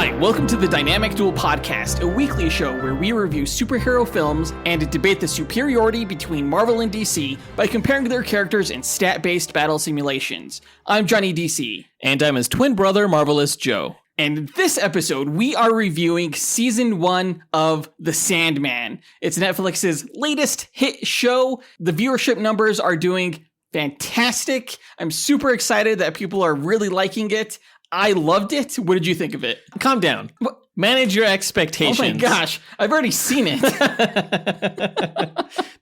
Hi, welcome to the Dynamic Duel Podcast, a weekly show where we review superhero films and debate the superiority between Marvel and DC by comparing their characters in stat-based battle simulations. I'm Johnny DC. And I'm his twin brother, Marvelous Joe. And in this episode, we are reviewing Season 1 of The Sandman. It's Netflix's latest hit show. The viewership numbers are doing fantastic. I'm super excited that people are really liking it. I loved it. What did you think of it? Calm down. What? Manage your expectations. Oh my gosh, I've already seen it.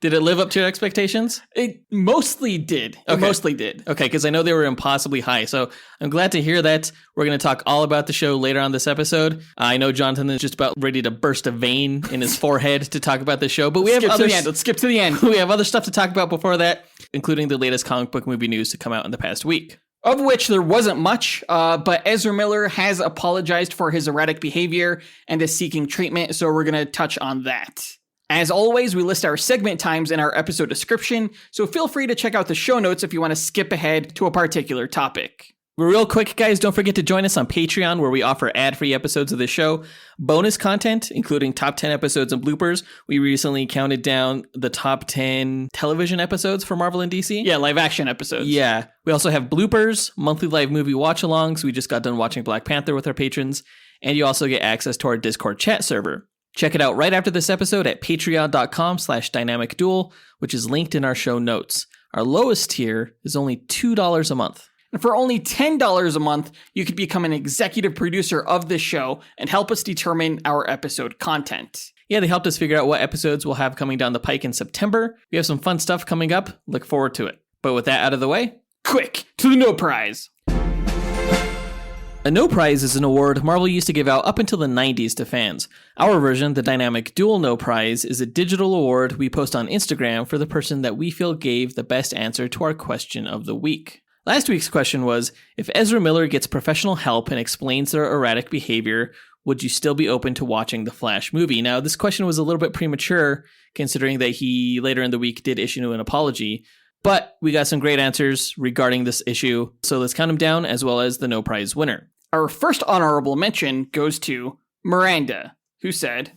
Did it live up to your expectations? It mostly did. Okay. It mostly did. Okay, because I know they were impossibly high. So I'm glad to hear that. We're going to talk all about the show later on this episode. I know Jonathan is just about ready to burst a vein in his forehead to talk about the show, but we have Let's skip to the end. We have other stuff to talk about before that, including the latest comic book movie news to come out in the past week. Of which there wasn't much, but Ezra Miller has apologized for his erratic behavior and is seeking treatment, so we're going to touch on that. As always, we list our segment times in our episode description, so feel free to check out the show notes if you want to skip ahead to a particular topic. Real quick, guys, don't forget to join us on Patreon, where we offer ad-free episodes of the show, bonus content, including top 10 episodes and bloopers. We recently counted down the top 10 television episodes for Marvel and DC. Yeah, live-action episodes. Yeah. We also have bloopers, monthly live movie watch-alongs. We just got done watching Black Panther with our patrons. And you also get access to our Discord chat server. Check it out right after this episode at patreon.com/dynamicduel, which is linked in our show notes. Our lowest tier is only $2 a month. And for only $10 a month, you could become an executive producer of this show and help us determine our episode content. Yeah, they helped us figure out what episodes we'll have coming down the pike in September. We have some fun stuff coming up. Look forward to it. But with that out of the way, quick to the No Prize. A No Prize is an award Marvel used to give out up until the 90s to fans. Our version, the Dynamic Duel No Prize, is a digital award we post on Instagram for the person that we feel gave the best answer to our question of the week. Last week's question was, if Ezra Miller gets professional help and explains their erratic behavior, would you still be open to watching the Flash movie? Now, this question was a little bit premature, considering that he later in the week did issue an apology, but we got some great answers regarding this issue, so let's count them down, as well as the No Prize winner. Our first honorable mention goes to Miranda, who said,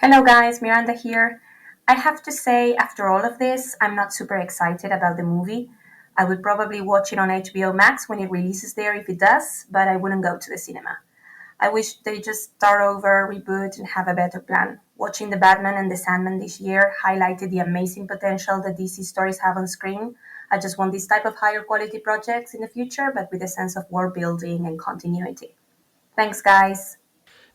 "Hello guys, Miranda here. I have to say, after all of this, I'm not super excited about the movie. I would probably watch it on HBO Max when it releases there if it does, but I wouldn't go to the cinema. I wish they just start over, reboot, and have a better plan. Watching The Batman and The Sandman this year highlighted the amazing potential that DC stories have on screen. I just want this type of higher quality projects in the future, but with a sense of world building and continuity. Thanks, guys."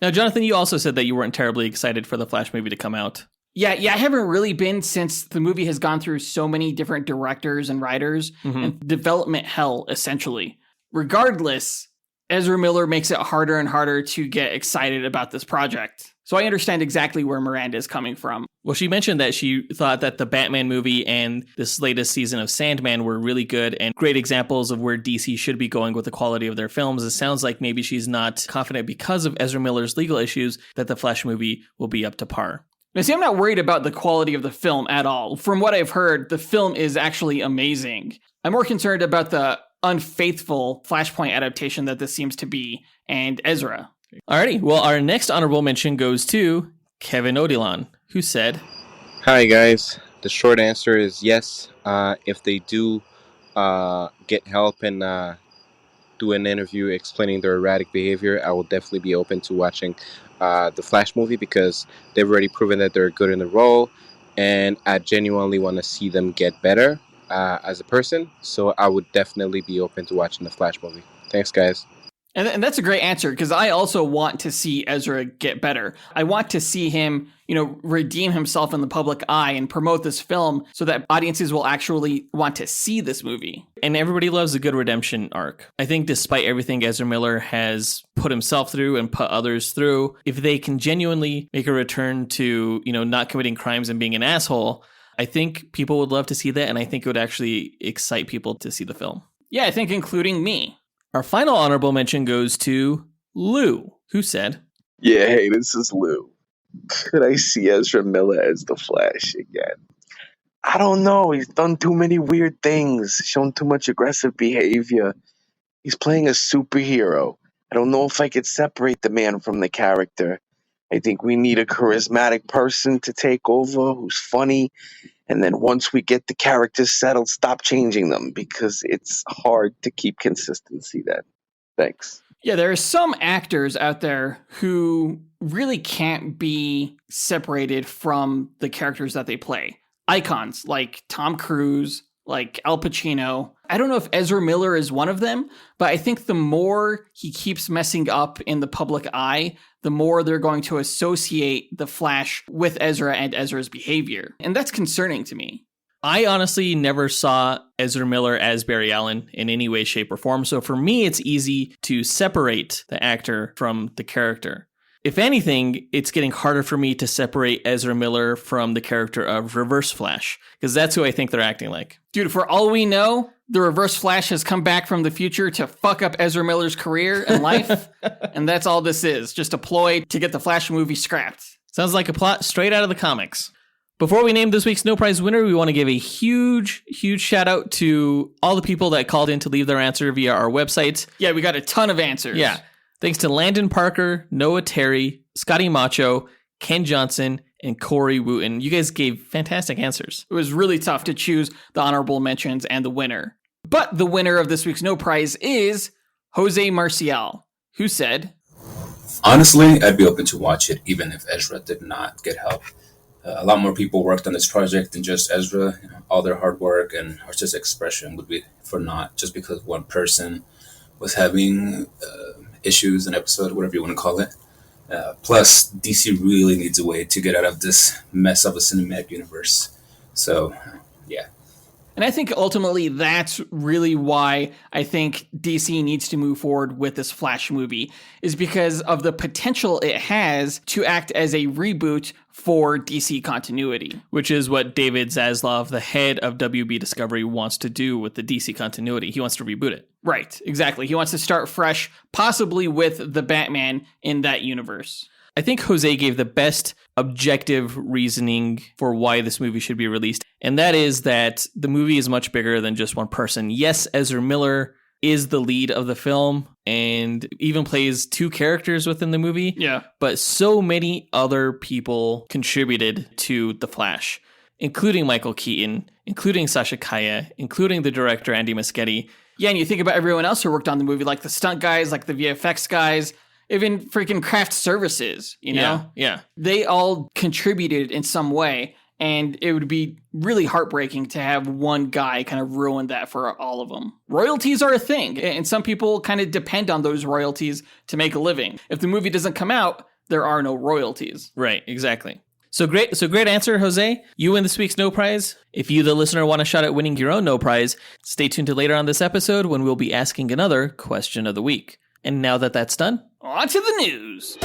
Now, Jonathan, you also said that you weren't terribly excited for the Flash movie to come out. Yeah, I haven't really been since the movie has gone through so many different directors and writers and development hell, essentially. Regardless, Ezra Miller makes it harder and harder to get excited about this project. So I understand exactly where Miranda is coming from. Well, she mentioned that she thought that the Batman movie and this latest season of Sandman were really good and great examples of where DC should be going with the quality of their films. It sounds like maybe she's not confident because of Ezra Miller's legal issues that the Flash movie will be up to par. Now, see, I'm not worried about the quality of the film at all. From what I've heard, the film is actually amazing. I'm more concerned about the unfaithful Flashpoint adaptation that this seems to be, and Ezra. Alrighty, well, our next honorable mention goes to Kevin Odilon, who said, "Hi, guys. The short answer is yes. If they do get help and do an interview explaining their erratic behavior, I will definitely be open to watching the Flash movie because they've already proven that they're good in the role, and I genuinely want to see them get better as a person, so I would definitely be open to watching the Flash movie. Thanks, guys." And that's a great answer, because I also want to see Ezra get better. I want to see him, redeem himself in the public eye and promote this film so that audiences will actually want to see this movie. And everybody loves a good redemption arc. I think despite everything Ezra Miller has put himself through and put others through, if they can genuinely make a return to, not committing crimes and being an asshole, I think people would love to see that, and I think it would actually excite people to see the film. Yeah, I think including me. Our final honorable mention goes to Lou, who said, "Yeah, hey, this is Lou. Could I see Ezra Miller as the Flash again? I don't know. He's done too many weird things, shown too much aggressive behavior. He's playing a superhero. I don't know if I could separate the man from the character. I think we need a charismatic person to take over who's funny. And then once we get the characters settled, stop changing them because it's hard to keep consistency then. Thanks. Yeah, there are some actors out there who really can't be separated from the characters that they play. Icons like Tom Cruise, like Al Pacino. I don't know if Ezra Miller is one of them, but I think the more he keeps messing up in the public eye, the more they're going to associate the Flash with Ezra and Ezra's behavior. And that's concerning to me. I honestly never saw Ezra Miller as Barry Allen in any way, shape, or form. So for me, it's easy to separate the actor from the character. If anything, it's getting harder for me to separate Ezra Miller from the character of Reverse Flash, because that's who I think they're acting like. Dude, for all we know, the Reverse Flash has come back from the future to fuck up Ezra Miller's career and life. And that's all this is, just a ploy to get the Flash movie scrapped. Sounds like a plot straight out of the comics. Before we name this week's No Prize winner, we want to give a huge shout out to all the people that called in to leave their answer via our website. Yeah, we got a ton of answers. Yeah. Thanks to Landon Parker, Noah Terry, Scotty Macho, Ken Johnson, and Corey Wooten. You guys gave fantastic answers. It was really tough to choose the honorable mentions and the winner. But the winner of this week's No Prize is Jose Marcial, who said, honestly, I'd be open to watch it even if Ezra did not get help. A lot more people worked on this project than just Ezra. All their hard work and artistic expression would be for naught just because one person was having issues, an episode, whatever you want to call it. Plus, DC really needs a way to get out of this mess of a cinematic universe. So, yeah. And I think ultimately that's really why I think DC needs to move forward with this Flash movie, is because of the potential it has to act as a reboot for DC continuity. Which is what David Zaslav, the head of WB Discovery, wants to do with the DC continuity. He wants to reboot it. Right, exactly. He wants to start fresh, possibly with the Batman in that universe. I think Jose gave the best objective reasoning for why this movie should be released, and that is that the movie is much bigger than just one person. Yes, Ezra Miller is the lead of the film and even plays two characters within the movie. Yeah. But so many other people contributed to The Flash, including Michael Keaton, including Sasha Kaya, including the director Andy Muschietti. Yeah, and you think about everyone else who worked on the movie, like the stunt guys, like the VFX guys, even freaking craft services, you know? Yeah. They all contributed in some way, and it would be really heartbreaking to have one guy kind of ruin that for all of them. Royalties are a thing, and some people kind of depend on those royalties to make a living. If the movie doesn't come out, there are no royalties. Right, exactly. So great answer, Jose. You win this week's No Prize. If you, the listener, want a shot at winning your own No Prize, stay tuned to later on this episode when we'll be asking another question of the week. And now that that's done, on to the news.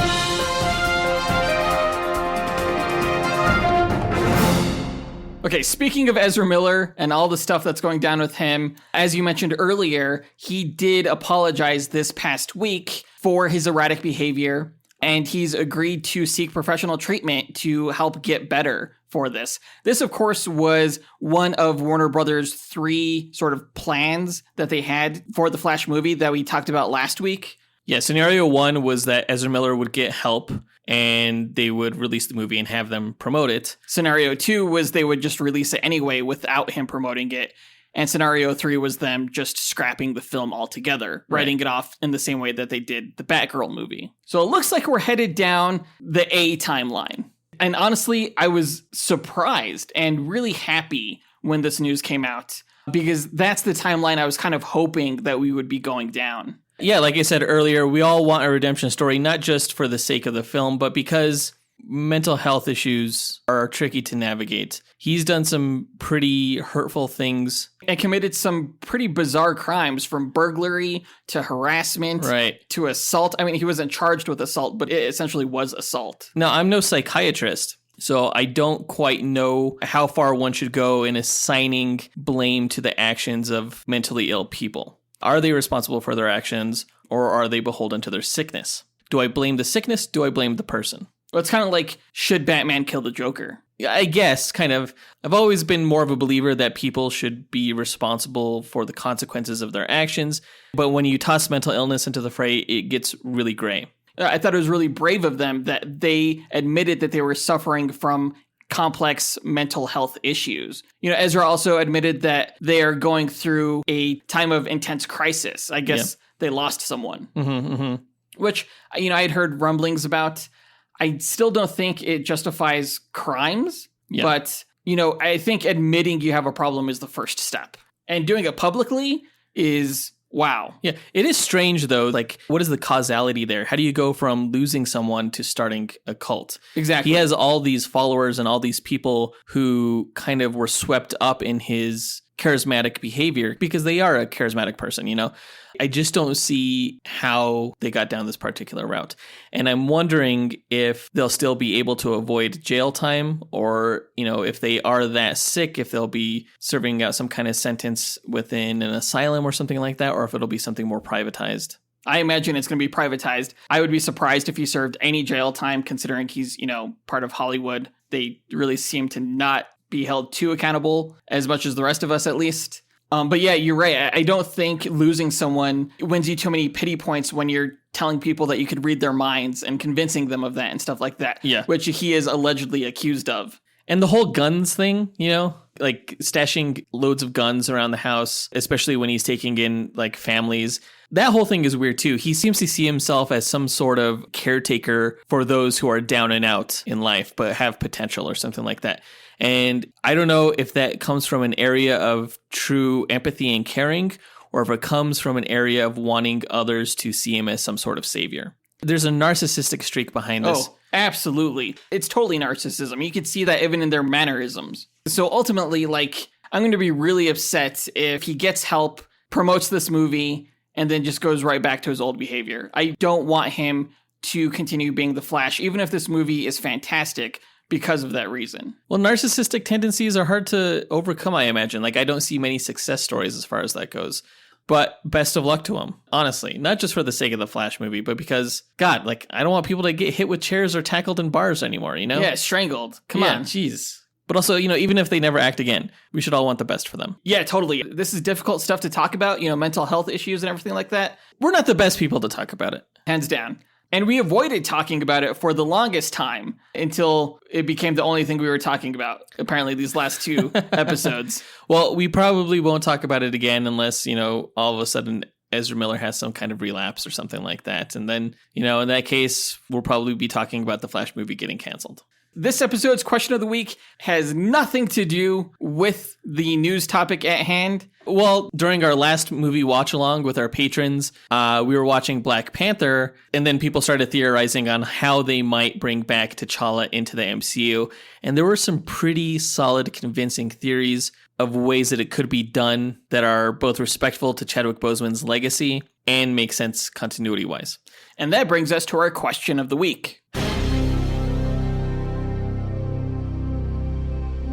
Okay, speaking of Ezra Miller and all the stuff that's going down with him, as you mentioned earlier, he did apologize this past week for his erratic behavior, and he's agreed to seek professional treatment to help get better for this. This, of course, was one of Warner Brothers' 3 sort of plans that they had for the Flash movie that we talked about last week. Yeah, scenario 1 was that Ezra Miller would get help and they would release the movie and have them promote it. Scenario 2 was they would just release it anyway without him promoting it. And scenario 3 was them just scrapping the film altogether, writing it off in the same way that they did the Batgirl movie. So it looks like we're headed down the A timeline. And honestly, I was surprised and really happy when this news came out, because that's the timeline I was kind of hoping that we would be going down. Yeah, like I said earlier, we all want a redemption story, not just for the sake of the film, but because mental health issues are tricky to navigate. He's done some pretty hurtful things. And committed some pretty bizarre crimes, from burglary to harassment to assault. I mean, he wasn't charged with assault, but it essentially was assault. Now, I'm no psychiatrist, so I don't quite know how far one should go in assigning blame to the actions of mentally ill people. Are they responsible for their actions, or are they beholden to their sickness? Do I blame the sickness? Do I blame the person? Well, it's kind of like, should Batman kill the Joker? I guess, kind of. I've always been more of a believer that people should be responsible for the consequences of their actions. But when you toss mental illness into the fray, it gets really gray. I thought it was really brave of them that they admitted that they were suffering from complex mental health issues. Ezra also admitted that they are going through a time of intense crisis. I guess they lost someone, which, I had heard rumblings about. I still don't think it justifies crimes, but, I think admitting you have a problem is the first step. And doing it publicly is, wow. Yeah, it is strange, though. Like, what is the causality there? How do you go from losing someone to starting a cult? Exactly. He has all these followers and all these people who kind of were swept up in his charismatic behavior because they are a charismatic person, I just don't see how they got down this particular route. And I'm wondering if they'll still be able to avoid jail time, or, if they are that sick, if they'll be serving out some kind of sentence within an asylum or something like that, or if it'll be something more privatized. I imagine it's going to be privatized. I would be surprised if he served any jail time, considering he's, part of Hollywood. They really seem to not be held too accountable as much as the rest of us, at least. But yeah, you're right. I don't think losing someone wins you too many pity points when you're telling people that you could read their minds and convincing them of that and stuff like that. Yeah. Which he is allegedly accused of. And the whole guns thing, like stashing loads of guns around the house, especially when he's taking in like families. That whole thing is weird too. He seems to see himself as some sort of caretaker for those who are down and out in life, but have potential or something like that. And I don't know if that comes from an area of true empathy and caring, or if it comes from an area of wanting others to see him as some sort of savior. There's a narcissistic streak behind this. Oh, absolutely. It's totally narcissism. You could see that even in their mannerisms. So ultimately, I'm going to be really upset if he gets help, promotes this movie, and then just goes right back to his old behavior. I don't want him to continue being the Flash, even if this movie is fantastic, because of that reason. Well, narcissistic tendencies are hard to overcome, I imagine. I don't see many success stories as far as that goes. But best of luck to him, honestly. Not just for the sake of the Flash movie, but because, God, I don't want people to get hit with chairs or tackled in bars anymore, Yeah, strangled. Come on. Jeez. But also, even if they never act again, we should all want the best for them. Yeah, totally. This is difficult stuff to talk about, mental health issues and everything like that. We're not the best people to talk about it. Hands down. And we avoided talking about it for the longest time until it became the only thing we were talking about, apparently, these last two episodes. Well, we probably won't talk about it again unless, all of a sudden Ezra Miller has some kind of relapse or something like that. And then, in that case, we'll probably be talking about the Flash movie getting canceled. This episode's question of the week has nothing to do with the news topic at hand. Well, during our last movie watch along with our patrons, we were watching Black Panther, and then people started theorizing on how they might bring back T'Challa into the MCU. And there were some pretty solid, convincing theories of ways that it could be done that are both respectful to Chadwick Boseman's legacy and make sense continuity-wise. And that brings us to our question of the week.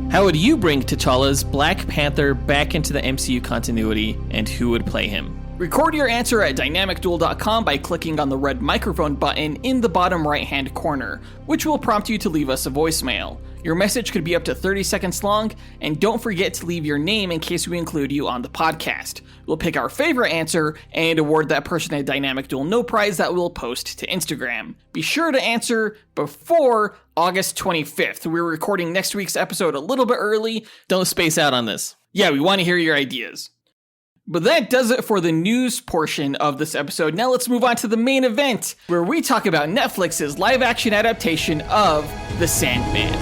How would you bring T'Challa's Black Panther back into the MCU continuity, and who would play him? Record your answer at dynamicduel.com by clicking on the red microphone button in the bottom right-hand corner, which will prompt you to leave us a voicemail. Your message could be up to 30 seconds long, and don't forget to leave your name in case we include you on the podcast. We'll pick our favorite answer and award that person a Dynamic Duel No Prize that we'll post to Instagram. Be sure to answer before August 25th. We're recording next week's episode a little bit early. Don't space out on this. Yeah, we want to hear your ideas. But that does it for the news portion of this episode. Now let's move on to the main event, where we talk about Netflix's live-action adaptation of The Sandman.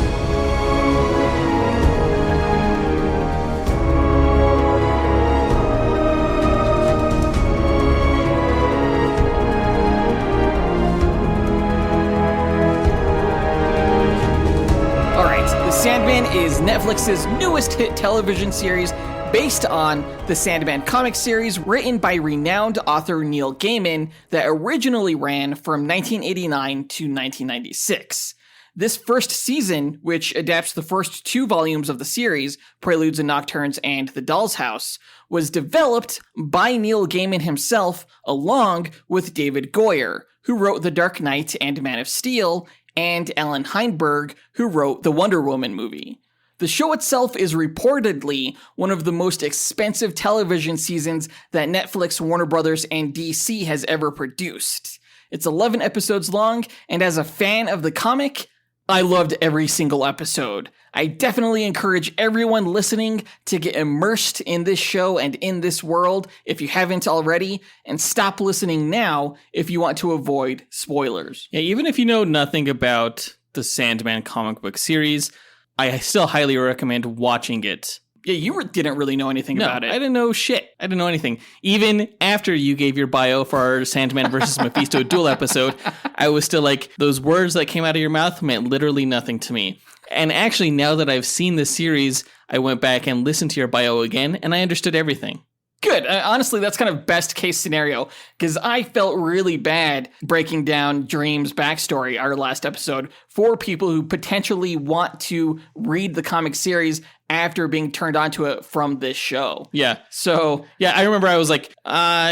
All right, The Sandman is Netflix's newest hit television series based on the Sandman comic series written by renowned author Neil Gaiman that originally ran from 1989 to 1996. This first season, which adapts the first two volumes of the series, Preludes and Nocturnes and The Doll's House, was developed by Neil Gaiman himself along with David Goyer, who wrote The Dark Knight and Man of Steel, and Alan Heinberg, who wrote the Wonder Woman movie. The show itself is reportedly one of the most expensive television seasons that Netflix, Warner Brothers, and DC has ever produced. It's 11 episodes long, and as a fan of the comic, I loved every single episode. I definitely encourage everyone listening to get immersed in this show and in this world if you haven't already, and stop listening now if you want to avoid spoilers. Yeah, even if you know nothing about the Sandman comic book series, I still highly recommend watching it. Yeah, didn't really know anything about it. I didn't know shit. I didn't know anything. Even after you gave your bio for our Sandman versus Mephisto duel episode, I was still like, those words that came out of your mouth meant literally nothing to me. And actually, now that I've seen the series, I went back and listened to your bio again, and I understood everything. Good. Honestly, that's kind of best case scenario, because I felt really bad breaking down Dream's backstory, our last episode, for people who potentially want to read the comic series after being turned onto it from this show. Yeah. So, yeah, I remember I was like,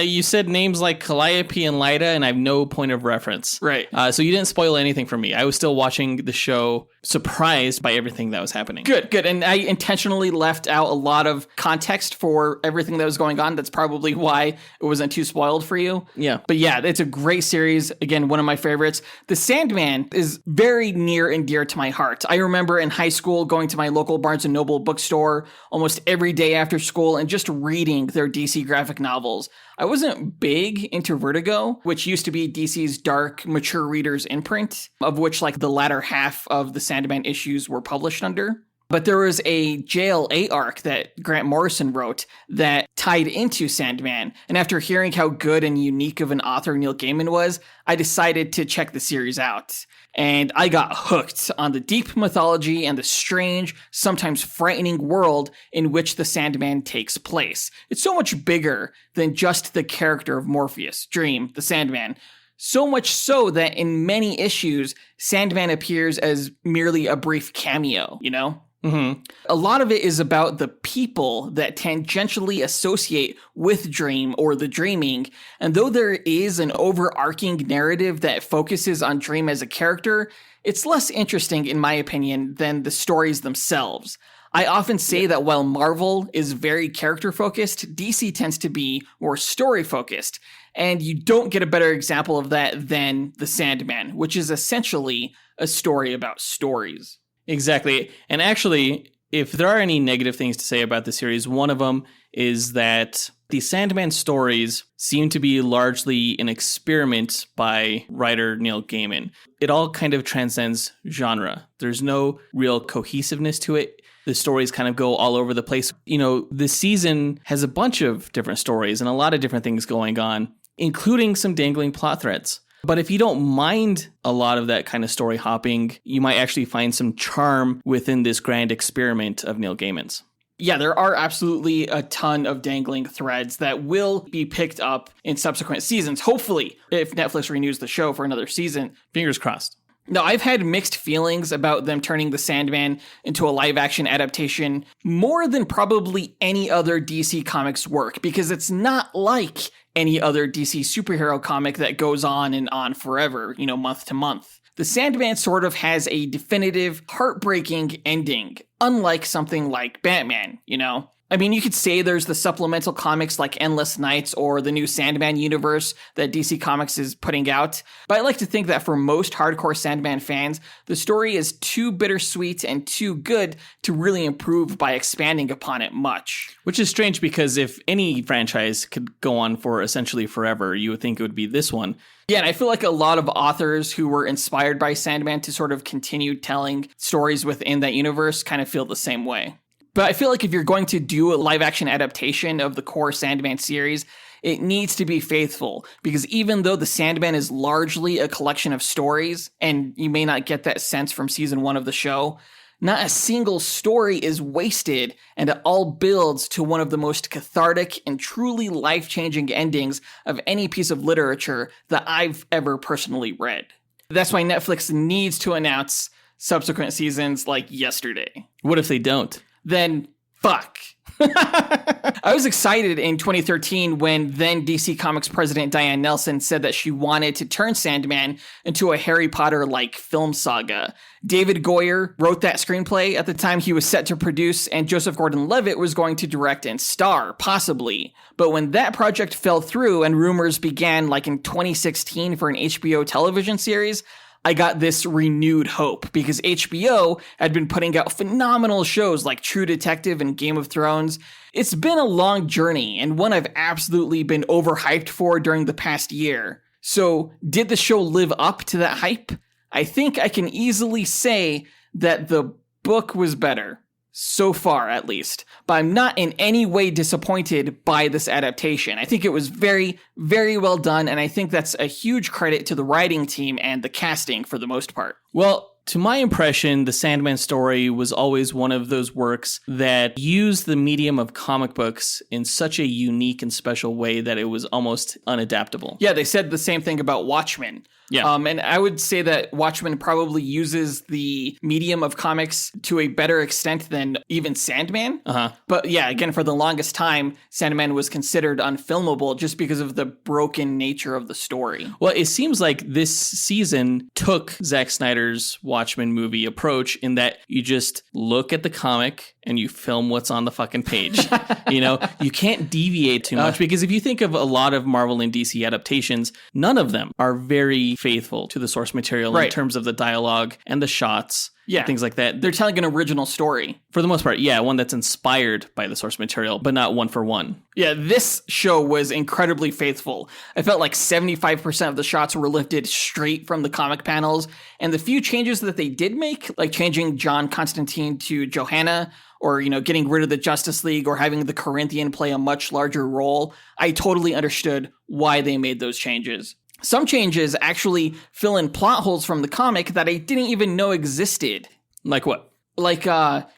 you said names like Calliope and Lyda, and I have no point of reference. Right. So you didn't spoil anything for me. I was still watching the show, surprised by everything that was happening. Good. And I intentionally left out a lot of context for everything that was going on. That's probably why it wasn't too spoiled for you. Yeah. But yeah, it's a great series. Again, one of my favorites. The Sandman is very near and dear to my heart. I remember in high school going to my local Barnes & Noble bookstore almost every day after school and just reading their DC graphic novels. I wasn't big into Vertigo, which used to be DC's dark, mature readers imprint, of which like the latter half of the Sandman issues were published under. But there was a JLA arc that Grant Morrison wrote that tied into Sandman. And after hearing how good and unique of an author Neil Gaiman was, I decided to check the series out. And I got hooked on the deep mythology and the strange, sometimes frightening world in which the Sandman takes place. It's so much bigger than just the character of Morpheus, Dream, the Sandman. So much so that in many issues, Sandman appears as merely a brief cameo, you know? Mm-hmm. A lot of it is about the people that tangentially associate with Dream or the dreaming, and though there is an overarching narrative that focuses on Dream as a character, it's less interesting, in my opinion, than the stories themselves. I often say that while Marvel is very character-focused, DC tends to be more story-focused, and you don't get a better example of that than The Sandman, which is essentially a story about stories. Exactly. And actually, if there are any negative things to say about the series, one of them is that the Sandman stories seem to be largely an experiment by writer Neil Gaiman. It all kind of transcends genre. There's no real cohesiveness to it. The stories kind of go all over the place. You know, the season has a bunch of different stories and a lot of different things going on, including some dangling plot threads. But if you don't mind a lot of that kind of story hopping, you might actually find some charm within this grand experiment of Neil Gaiman's. Yeah, there are absolutely a ton of dangling threads that will be picked up in subsequent seasons. Hopefully, if Netflix renews the show for another season. Fingers crossed. Now, I've had mixed feelings about them turning The Sandman into a live-action adaptation more than probably any other DC Comics work, because it's not like any other DC superhero comic that goes on and on forever, you know, month to month. The Sandman sort of has a definitive, heartbreaking ending, unlike something like Batman, you know? I mean, you could say there's the supplemental comics like Endless Nights or the new Sandman universe that DC Comics is putting out, but I like to think that for most hardcore Sandman fans, the story is too bittersweet and too good to really improve by expanding upon it much. Which is strange because if any franchise could go on for essentially forever, you would think it would be this one. Yeah, and I feel like a lot of authors who were inspired by Sandman to sort of continue telling stories within that universe kind of feel the same way. But I feel like if you're going to do a live-action adaptation of the core Sandman series, it needs to be faithful, because even though the Sandman is largely a collection of stories, and you may not get that sense from season 1 of the show, not a single story is wasted, and it all builds to one of the most cathartic and truly life-changing endings of any piece of literature that I've ever personally read. That's why Netflix needs to announce subsequent seasons like yesterday. What if they don't? Then fuck. I was excited in 2013 when then DC Comics president Diane Nelson said that she wanted to turn Sandman into a Harry Potter-like film saga. David Goyer wrote that screenplay at the time he was set to produce, and Joseph Gordon-Levitt was going to direct and star, possibly. But when that project fell through and rumors began like in 2016 for an HBO television series, I got this renewed hope because HBO had been putting out phenomenal shows like True Detective and Game of Thrones. It's been a long journey and one I've absolutely been overhyped for during the past year. So did the show live up to that hype? I think I can easily say that the book was better. So far, at least. But I'm not in any way disappointed by this adaptation. I think it was very, very well done, and I think that's a huge credit to the writing team and the casting for the most part. Well, to my impression, the Sandman story was always one of those works that used the medium of comic books in such a unique and special way that it was almost unadaptable. Yeah, they said the same thing about Watchmen. Yeah. And I would say that Watchmen probably uses the medium of comics to a better extent than even Sandman. Uh-huh. But yeah, again, for the longest time, Sandman was considered unfilmable just because of the broken nature of the story. Well, it seems like this season took Zack Snyder's Watchmen movie approach in that you just look at the comic and you film what's on the fucking page. You know, you can't deviate too much because if you think of a lot of Marvel and DC adaptations, none of them are very faithful to the source material in terms of the dialogue and the shots. Yeah, things like that. They're telling an original story. For the most part, yeah, one that's inspired by the source material, but not one for one. Yeah, this show was incredibly faithful. I felt like 75% of the shots were lifted straight from the comic panels, and the few changes that they did make, like changing John Constantine to Johanna, or, you know, getting rid of the Justice League, or having the Corinthian play a much larger role, I totally understood why they made those changes. Some changes actually fill in plot holes from the comic that I didn't even know existed. Like what? Like,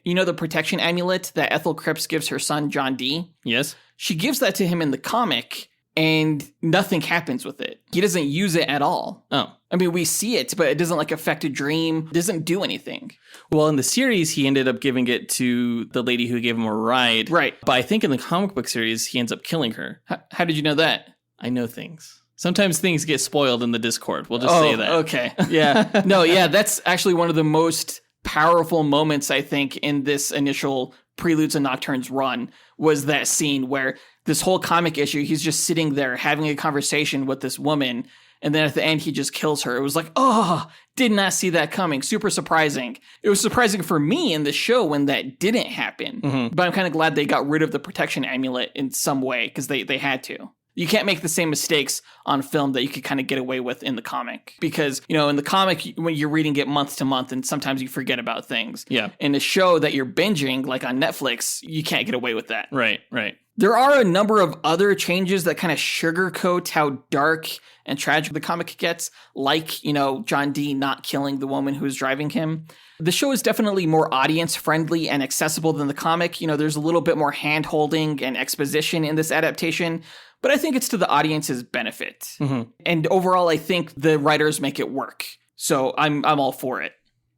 you know the protection amulet that Ethel Cripps gives her son, John D? Yes. She gives that to him in the comic, and nothing happens with it. He doesn't use it at all. Oh. I mean, we see it, but it doesn't, like, affect a dream. It doesn't do anything. Well, in the series, he ended up giving it to the lady who gave him a ride. Right. But I think in the comic book series, he ends up killing her. How did you know that? I know things. Sometimes things get spoiled in the Discord. We'll just say that. Okay. Yeah. No, yeah, that's actually one of the most powerful moments, I think, in this initial Preludes and Nocturnes run, was that scene where this whole comic issue, he's just sitting there having a conversation with this woman, and then at the end, he just kills her. It was like, oh, did not see that coming. Super surprising. It was surprising for me in the show when that didn't happen. Mm-hmm. But I'm kind of glad they got rid of the protection amulet in some way, because they had to. You can't make the same mistakes on film that you could kind of get away with in the comic. Because, you know, in the comic, when you're reading it month to month, and sometimes you forget about things. Yeah. In the show that you're binging, like on Netflix, you can't get away with that. Right, right. There are a number of other changes that kind of sugarcoat how dark and tragic the comic gets, like, you know, John D not killing the woman who's driving him. The show is definitely more audience-friendly and accessible than the comic. You know, there's a little bit more hand-holding and exposition in this adaptation, but I think it's to the audience's benefit. Mm-hmm. And overall, I think the writers make it work. So I'm all for it.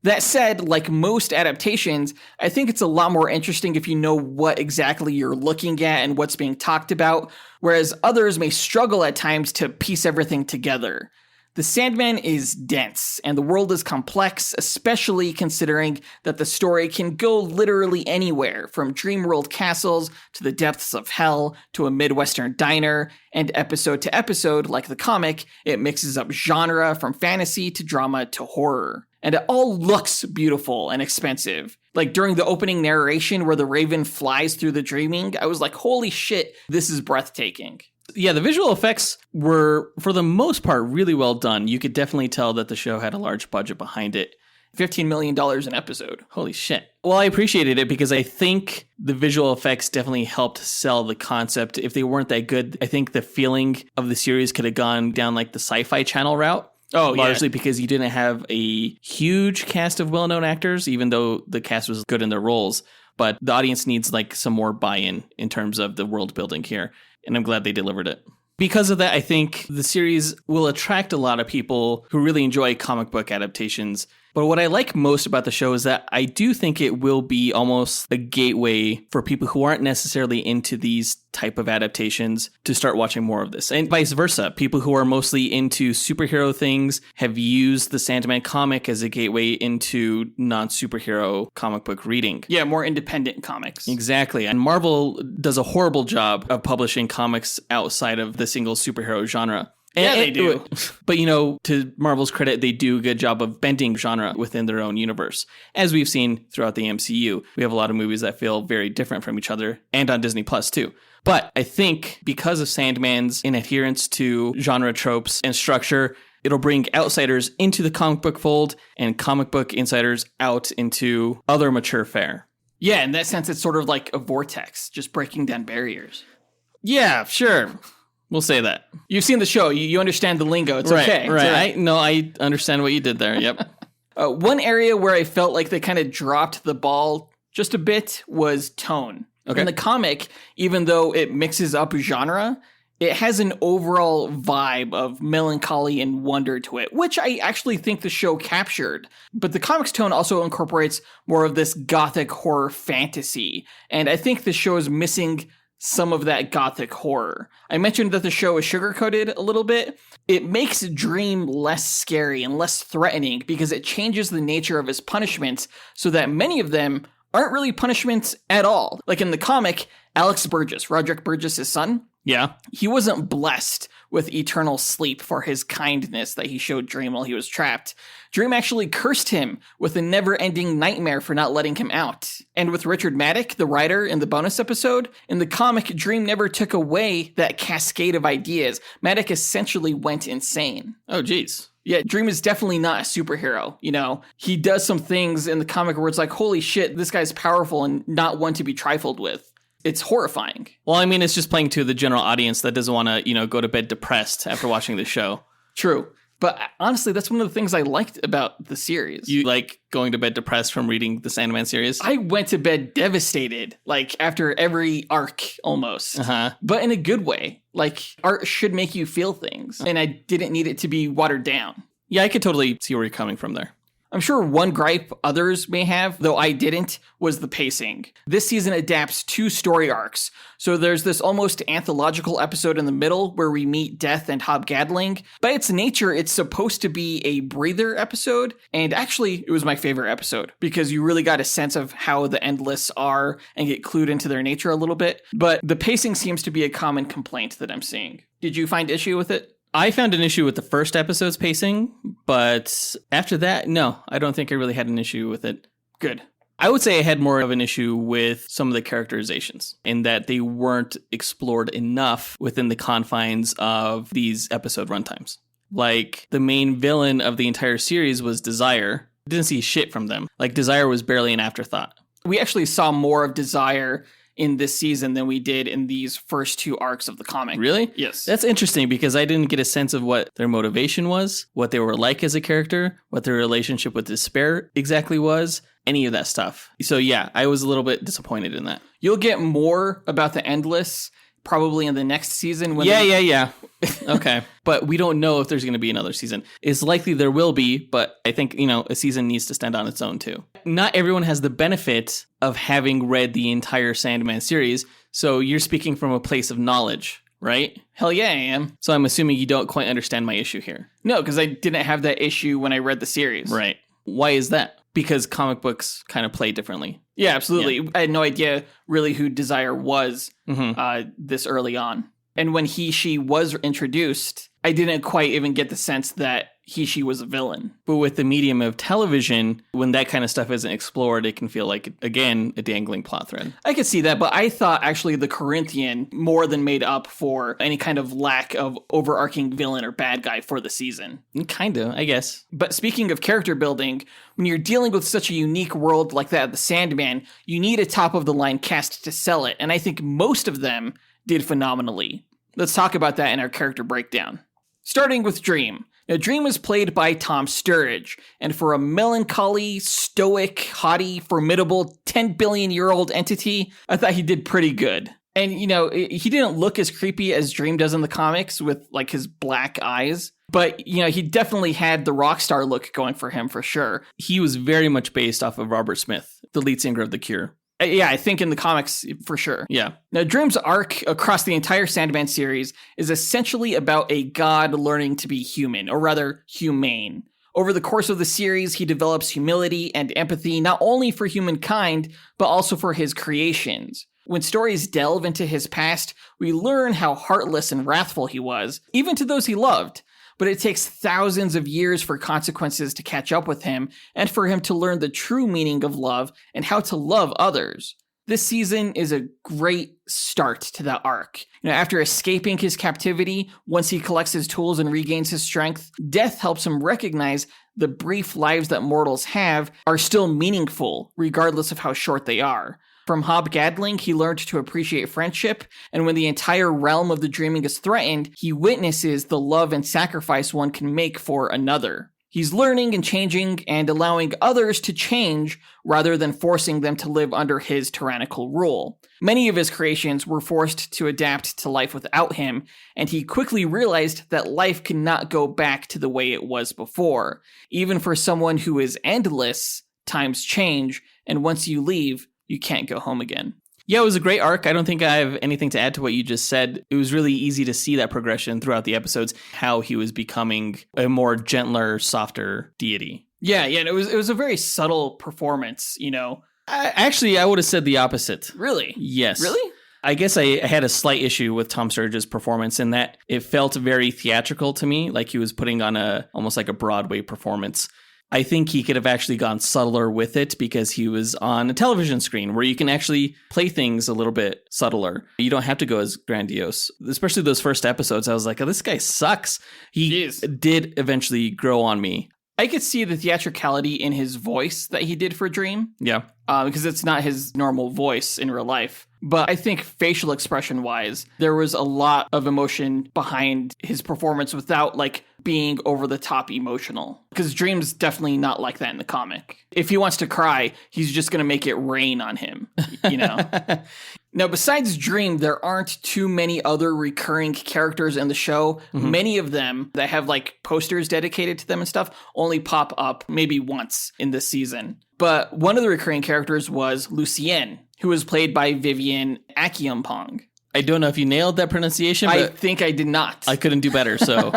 That said, like most adaptations, I think it's a lot more interesting if you know what exactly you're looking at and what's being talked about, whereas others may struggle at times to piece everything together. The Sandman is dense, and the world is complex, especially considering that the story can go literally anywhere, from dreamworld castles to the depths of hell to a Midwestern diner, and episode to episode, like the comic, it mixes up genre from fantasy to drama to horror. And it all looks beautiful and expensive. Like during the opening narration where the raven flies through the dreaming, I was like, holy shit, this is breathtaking. Yeah, the visual effects were, for the most part, really well done. You could definitely tell that the show had a large budget behind it. $15 million an episode. Holy shit. Well, I appreciated it because I think the visual effects definitely helped sell the concept. If they weren't that good, I think the feeling of the series could have gone down like the Sci-Fi Channel route. Oh, largely because you didn't have a huge cast of well-known actors, even though the cast was good in their roles. But the audience needs like some more buy-in in terms of the world building here. And I'm glad they delivered it. Because of that, I think the series will attract a lot of people who really enjoy comic book adaptations. But what I like most about the show is that I do think it will be almost a gateway for people who aren't necessarily into these type of adaptations to start watching more of this. And vice versa. People who are mostly into superhero things have used the Sandman comic as a gateway into non-superhero comic book reading. Yeah, more independent comics. Exactly. And Marvel does a horrible job of publishing comics outside of the single superhero genre. Yeah, they do. But, you know, to Marvel's credit, they do a good job of bending genre within their own universe. As we've seen throughout the MCU, we have a lot of movies that feel very different from each other, and on Disney Plus too. But I think because of Sandman's adherence to genre tropes and structure, it'll bring outsiders into the comic book fold and comic book insiders out into other mature fare. Yeah, in that sense, it's sort of like a vortex, just breaking down barriers. Yeah, sure. We'll say that. You've seen the show. You understand the lingo. It's right, okay. Right. I understand what you did there. Yep. One area where I felt like they kind of dropped the ball just a bit was tone. Okay. In the comic, even though it mixes up genre, it has an overall vibe of melancholy and wonder to it, which I actually think the show captured. But the comic's tone also incorporates more of this gothic horror fantasy. And I think the show is missing some of that gothic horror. I mentioned that the show is sugar-coated a little bit. It makes Dream less scary and less threatening because it changes the nature of his punishments so that many of them aren't really punishments at all. Like in the comic, Alex Burgess, Roderick Burgess' son, Yeah. he wasn't blessed with eternal sleep for his kindness that he showed Dream while he was trapped. Dream actually cursed him with a never-ending nightmare for not letting him out. And with Richard Maddock, the writer in the bonus episode, in the comic, Dream never took away that cascade of ideas. Maddock essentially went insane. Oh, geez. Yeah, Dream is definitely not a superhero, you know? He does some things in the comic where it's like, holy shit, this guy's powerful and not one to be trifled with. It's horrifying. Well, I mean, it's just playing to the general audience that doesn't want to, go to bed depressed after watching the show. True. But honestly, that's one of the things I liked about the series. You like going to bed depressed from reading the Sandman series? I went to bed devastated, like after every arc almost. But in a good way. Like art should make you feel things. And I didn't need it to be watered down. Yeah, I could totally see where you're coming from there. I'm sure one gripe others may have, though I didn't, was the pacing. This season adapts 2 story arcs. So there's this almost anthological episode in the middle where we meet Death and Hobgadling. By its nature, it's supposed to be a breather episode. And actually, it was my favorite episode because you really got a sense of how the Endless are and get clued into their nature a little bit. But the pacing seems to be a common complaint that I'm seeing. Did you find issue with it? I found an issue with the first episode's pacing, but after that, no, I don't think I really had an issue with it. Good. I would say I had more of an issue with some of the characterizations in that they weren't explored enough within the confines of these episode runtimes. Like, the main villain of the entire series was Desire. Didn't see shit from them. Like, Desire was barely an afterthought. We actually saw more of Desire in this season than we did in these first 2 arcs of the comic. Really? Yes. That's interesting because I didn't get a sense of what their motivation was, what they were like as a character, what their relationship with despair exactly was, any of that stuff. So yeah, I was a little bit disappointed in that. You'll get more about the Endless probably in the next season. When Yeah. Okay. But we don't know if there's going to be another season. It's likely there will be, but I think, a season needs to stand on its own too. Not everyone has the benefit of having read the entire Sandman series, so you're speaking from a place of knowledge, right? Hell yeah, I am. So I'm assuming you don't quite understand my issue here. No, because I didn't have that issue when I read the series. Right. Why is that? Because comic books kind of play differently. Yeah, absolutely. Yeah. I had no idea really who Desire was this early on. And when she was introduced, I didn't quite even get the sense that she was a villain. But with the medium of television, when that kind of stuff isn't explored, it can feel like, again, a dangling plot thread. I could see that, but I thought actually the Corinthian more than made up for any kind of lack of overarching villain or bad guy for the season. Kinda, I guess. But speaking of character building, when you're dealing with such a unique world like that of the Sandman, you need a top-of-the-line cast to sell it, and I think most of them did phenomenally. Let's talk about that in our character breakdown. Starting with Dream. Now, Dream is played by Tom Sturridge, and for a melancholy, stoic, haughty, formidable 10 billion-year-old entity, I thought he did pretty good. And, he didn't look as creepy as Dream does in the comics with, like, his black eyes, But, you know, he definitely had the rock star look going for him for sure. He was very much based off of Robert Smith, the lead singer of The Cure. Yeah, I think in the comics, for sure. Yeah. Now, Dream's arc across the entire Sandman series is essentially about a god learning to be human, or rather, humane. Over the course of the series, he develops humility and empathy not only for humankind, but also for his creations. When stories delve into his past, we learn how heartless and wrathful he was, even to those he loved. But it takes thousands of years for consequences to catch up with him, and for him to learn the true meaning of love and how to love others. This season is a great start to that arc. You know, after escaping his captivity, once he collects his tools and regains his strength, death helps him recognize the brief lives that mortals have are still meaningful, regardless of how short they are. From Hobgadling, he learned to appreciate friendship, and when the entire realm of the dreaming is threatened, he witnesses the love and sacrifice one can make for another. He's learning and changing and allowing others to change rather than forcing them to live under his tyrannical rule. Many of his creations were forced to adapt to life without him, and he quickly realized that life cannot go back to the way it was before. Even for someone who is endless, times change, and once you leave, you can't go home again. Yeah, it was a great arc. I don't think I have anything to add to what you just said. It was really easy to see that progression throughout the episodes, how he was becoming a more gentler, softer deity. Yeah, and it was a very subtle performance, you know. I would have said the opposite. Really? Yes. Really? I guess I had a slight issue with Tom Sturridge's performance in that it felt very theatrical to me, like he was putting on almost like a Broadway performance. I think he could have actually gone subtler with it because he was on a television screen where you can actually play things a little bit subtler. You don't have to go as grandiose. Especially those first episodes, I was like, oh, this guy sucks. He did eventually grow on me. I could see the theatricality in his voice that he did for Dream. Yeah. Because it's not his normal voice in real life. But I think facial expression wise, there was a lot of emotion behind his performance without like being over the top emotional. Because Dream's definitely not like that in the comic. If he wants to cry, he's just going to make it rain on him, you know? Now, besides Dream, there aren't too many other recurring characters in the show. Mm-hmm. Many of them that have like posters dedicated to them and stuff only pop up maybe once in this season. But one of the recurring characters was Lucienne, who was played by Vivian Akiampong. I don't know if you nailed that pronunciation, but I think I did not. I couldn't do better, so.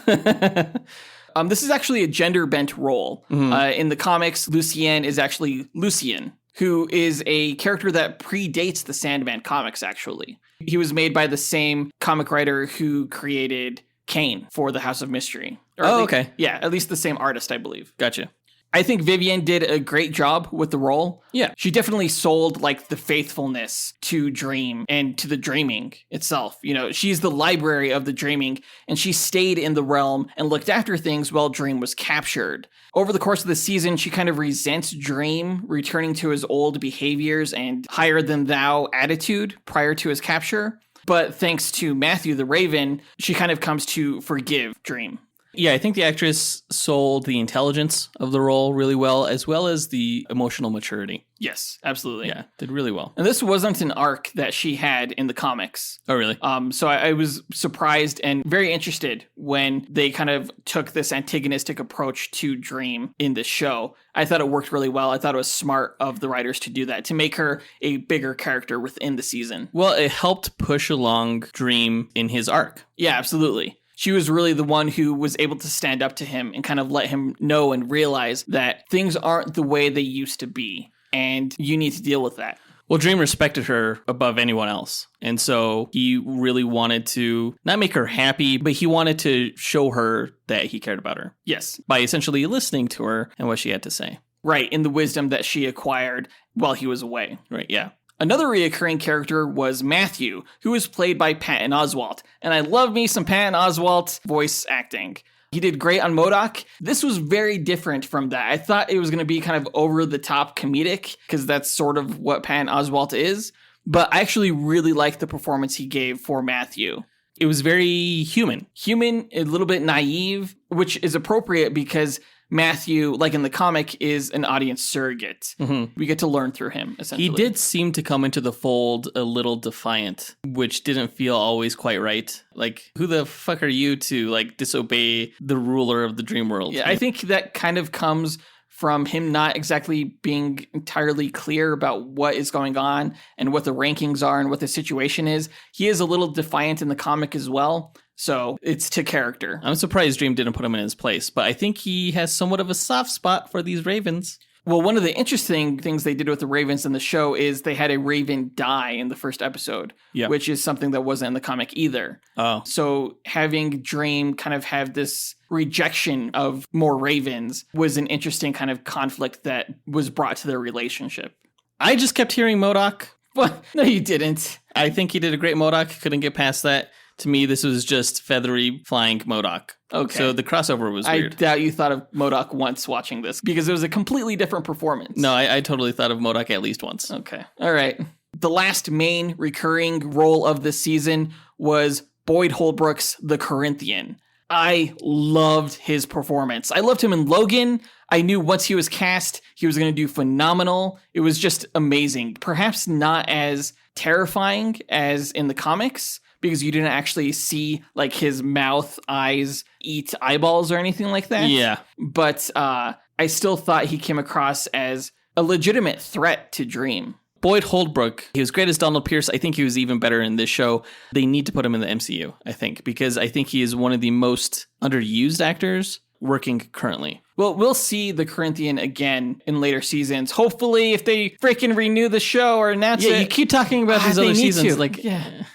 This is actually a gender-bent role. Mm-hmm. In the comics, Lucienne is actually Lucien, who is a character that predates the Sandman comics, actually. He was made by the same comic writer who created Kane for the House of Mystery. Okay. Yeah, at least the same artist, I believe. Gotcha. I think Vivian did a great job with the role. Yeah. She definitely sold like the faithfulness to Dream and to the dreaming itself. You know, she's the library of the dreaming, and she stayed in the realm and looked after things while Dream was captured. Over the course of the season, she kind of resents Dream returning to his old behaviors and higher than thou attitude prior to his capture. But thanks to Matthew the Raven, she kind of comes to forgive Dream. Yeah, I think the actress sold the intelligence of the role really well as the emotional maturity. Yes, absolutely. Yeah, did really well. And this wasn't an arc that she had in the comics. Oh, really? So I was surprised and very interested when they kind of took this antagonistic approach to Dream in this show. I thought it worked really well. I thought it was smart of the writers to do that, to make her a bigger character within the season. Well, it helped push along Dream in his arc. Yeah, absolutely. She was really the one who was able to stand up to him and kind of let him know and realize that things aren't the way they used to be, and you need to deal with that. Well, Dream respected her above anyone else, and so he really wanted to not make her happy, but he wanted to show her that he cared about her. Yes. By essentially listening to her and what she had to say. Right, in the wisdom that she acquired while he was away. Right, yeah. Another reoccurring character was Matthew, who was played by Patton Oswalt. And I love me some Patton Oswalt voice acting. He did great on MODOK. This was very different from that. I thought it was going to be kind of over-the-top comedic, because that's sort of what Patton Oswalt is. But I actually really liked the performance he gave for Matthew. It was very human. Human, a little bit naive, which is appropriate because Matthew, like in the comic, is an audience surrogate. We get to learn through him, essentially. He did seem to come into the fold a little defiant, which didn't feel always quite right. Like, who the fuck are you to, like, disobey the ruler of the dream world? Yeah, I think that kind of comes from him not exactly being entirely clear about what is going on and what the rankings are and what the situation is. He is a little defiant in the comic as well. So it's to character. I'm surprised Dream didn't put him in his place, but I think he has somewhat of a soft spot for these Ravens. Well, one of the interesting things they did with the Ravens in the show is they had a Raven die in the first episode, which is something that wasn't in the comic either. Oh. So having Dream kind of have this rejection of more Ravens was an interesting kind of conflict that was brought to their relationship. I just kept hearing MODOK. What? No, you didn't. I think he did a great MODOK. Couldn't get past that. To me, this was just feathery flying MODOK. Okay. So the crossover was weird. I doubt you thought of MODOK once watching this because it was a completely different performance. No, I totally thought of MODOK at least once. Okay. All right. The last main recurring role of this season was Boyd Holbrook's The Corinthian. I loved his performance. I loved him in Logan. I knew once he was cast, he was going to do phenomenal. It was just amazing. Perhaps not as terrifying as in the comics, because you didn't actually see like his mouth, eyes eat eyeballs or anything like that. Yeah. But I still thought he came across as a legitimate threat to Dream. Boyd Holbrook, he was great as Donald Pierce. I think he was even better in this show. They need to put him in the MCU, I think, because I think he is one of the most underused actors working currently. Well, we'll see the Corinthian again in later seasons. Hopefully, if they freaking renew the show or announce it. Yeah, you keep talking about these other seasons. To. Like,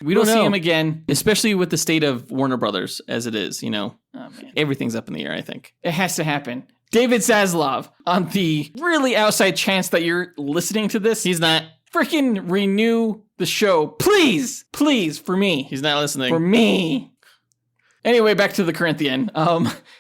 we don't see him again. Especially with the state of Warner Brothers as it is, you know. Oh, man. Everything's up in the air, I think. It has to happen. David Zaslav, on the really outside chance that you're listening to this, he's not. Freaking renew the show. Please, for me. He's not listening. For me. Anyway, back to the Corinthian.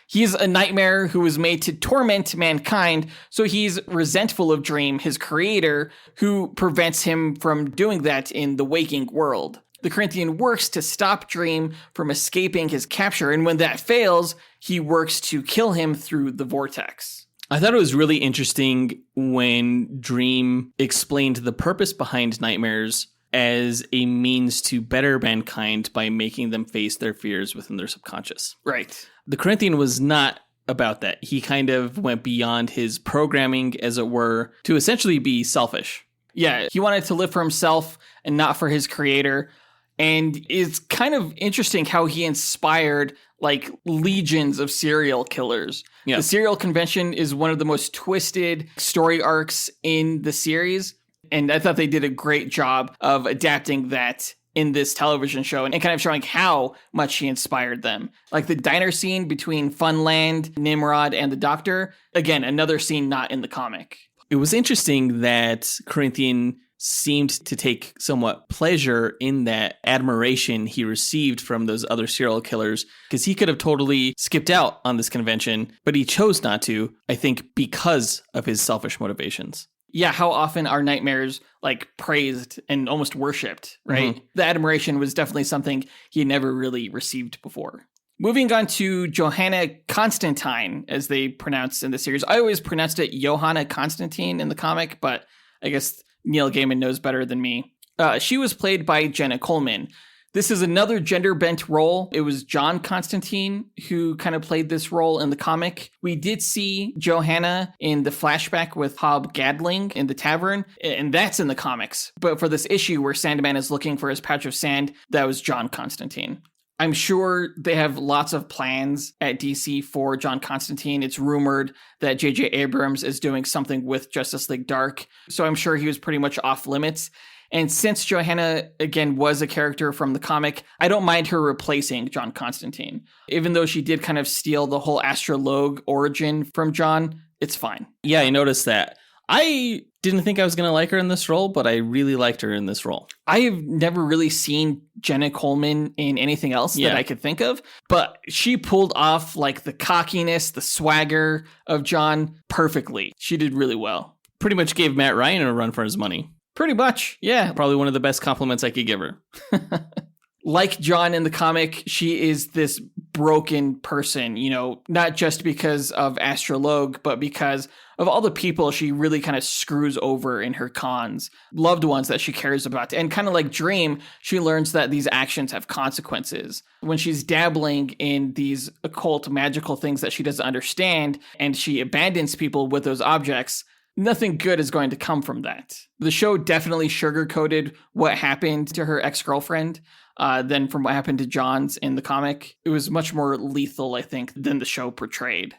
He's a nightmare who was made to torment mankind, so he's resentful of Dream, his creator, who prevents him from doing that in the waking world. The Corinthian works to stop Dream from escaping his capture, and when that fails, he works to kill him through the vortex. I thought it was really interesting when Dream explained the purpose behind nightmares as a means to better mankind by making them face their fears within their subconscious. Right. The Corinthian was not about that. He kind of went beyond his programming, as it were, to essentially be selfish. Yeah, he wanted to live for himself and not for his creator. And it's kind of interesting how he inspired like legions of serial killers. Yeah. The serial convention is one of the most twisted story arcs in the series. And I thought they did a great job of adapting that in this television show and kind of showing how much he inspired them. Like the diner scene between Funland, Nimrod, and the Doctor. Again, another scene not in the comic. It was interesting that Corinthian seemed to take somewhat pleasure in that admiration he received from those other serial killers, because he could have totally skipped out on this convention, but he chose not to, I think, because of his selfish motivations. Yeah, how often are nightmares like praised and almost worshipped, right? Mm-hmm. The admiration was definitely something he never really received before. Moving on to Johanna Constantine, as they pronounce in the series. I always pronounced it Johanna Constantine in the comic, but I guess Neil Gaiman knows better than me. She was played by Jenna Coleman. This is another gender-bent role. It was John Constantine who kind of played this role in the comic. We did see Johanna in the flashback with Hob Gadling in the tavern, and that's in the comics. But for this issue where Sandman is looking for his patch of sand, that was John Constantine. I'm sure they have lots of plans at DC for John Constantine. It's rumored that J.J. Abrams is doing something with Justice League Dark, so I'm sure he was pretty much off limits. And since Johanna, again, was a character from the comic, I don't mind her replacing John Constantine. Even though she did kind of steal the whole astrologue origin from John, it's fine. Yeah, I noticed that. I didn't think I was going to like her in this role, but I really liked her in this role. I have never really seen Jenna Coleman in anything else that I could think of, but she pulled off like the cockiness, the swagger of John perfectly. She did really well. Pretty much gave Matt Ryan a run for his money. Pretty much, yeah. Probably one of the best compliments I could give her. Like John in the comic, she is this broken person, not just because of Astrologue, but because of all the people she really kind of screws over in her cons, loved ones that she cares about. And kind of like Dream, she learns that these actions have consequences. When she's dabbling in these occult magical things that she doesn't understand, and she abandons people with those objects, nothing good is going to come from that. The show definitely sugarcoated what happened to her ex-girlfriend than from what happened to John's in the comic. It was much more lethal, I think, than the show portrayed.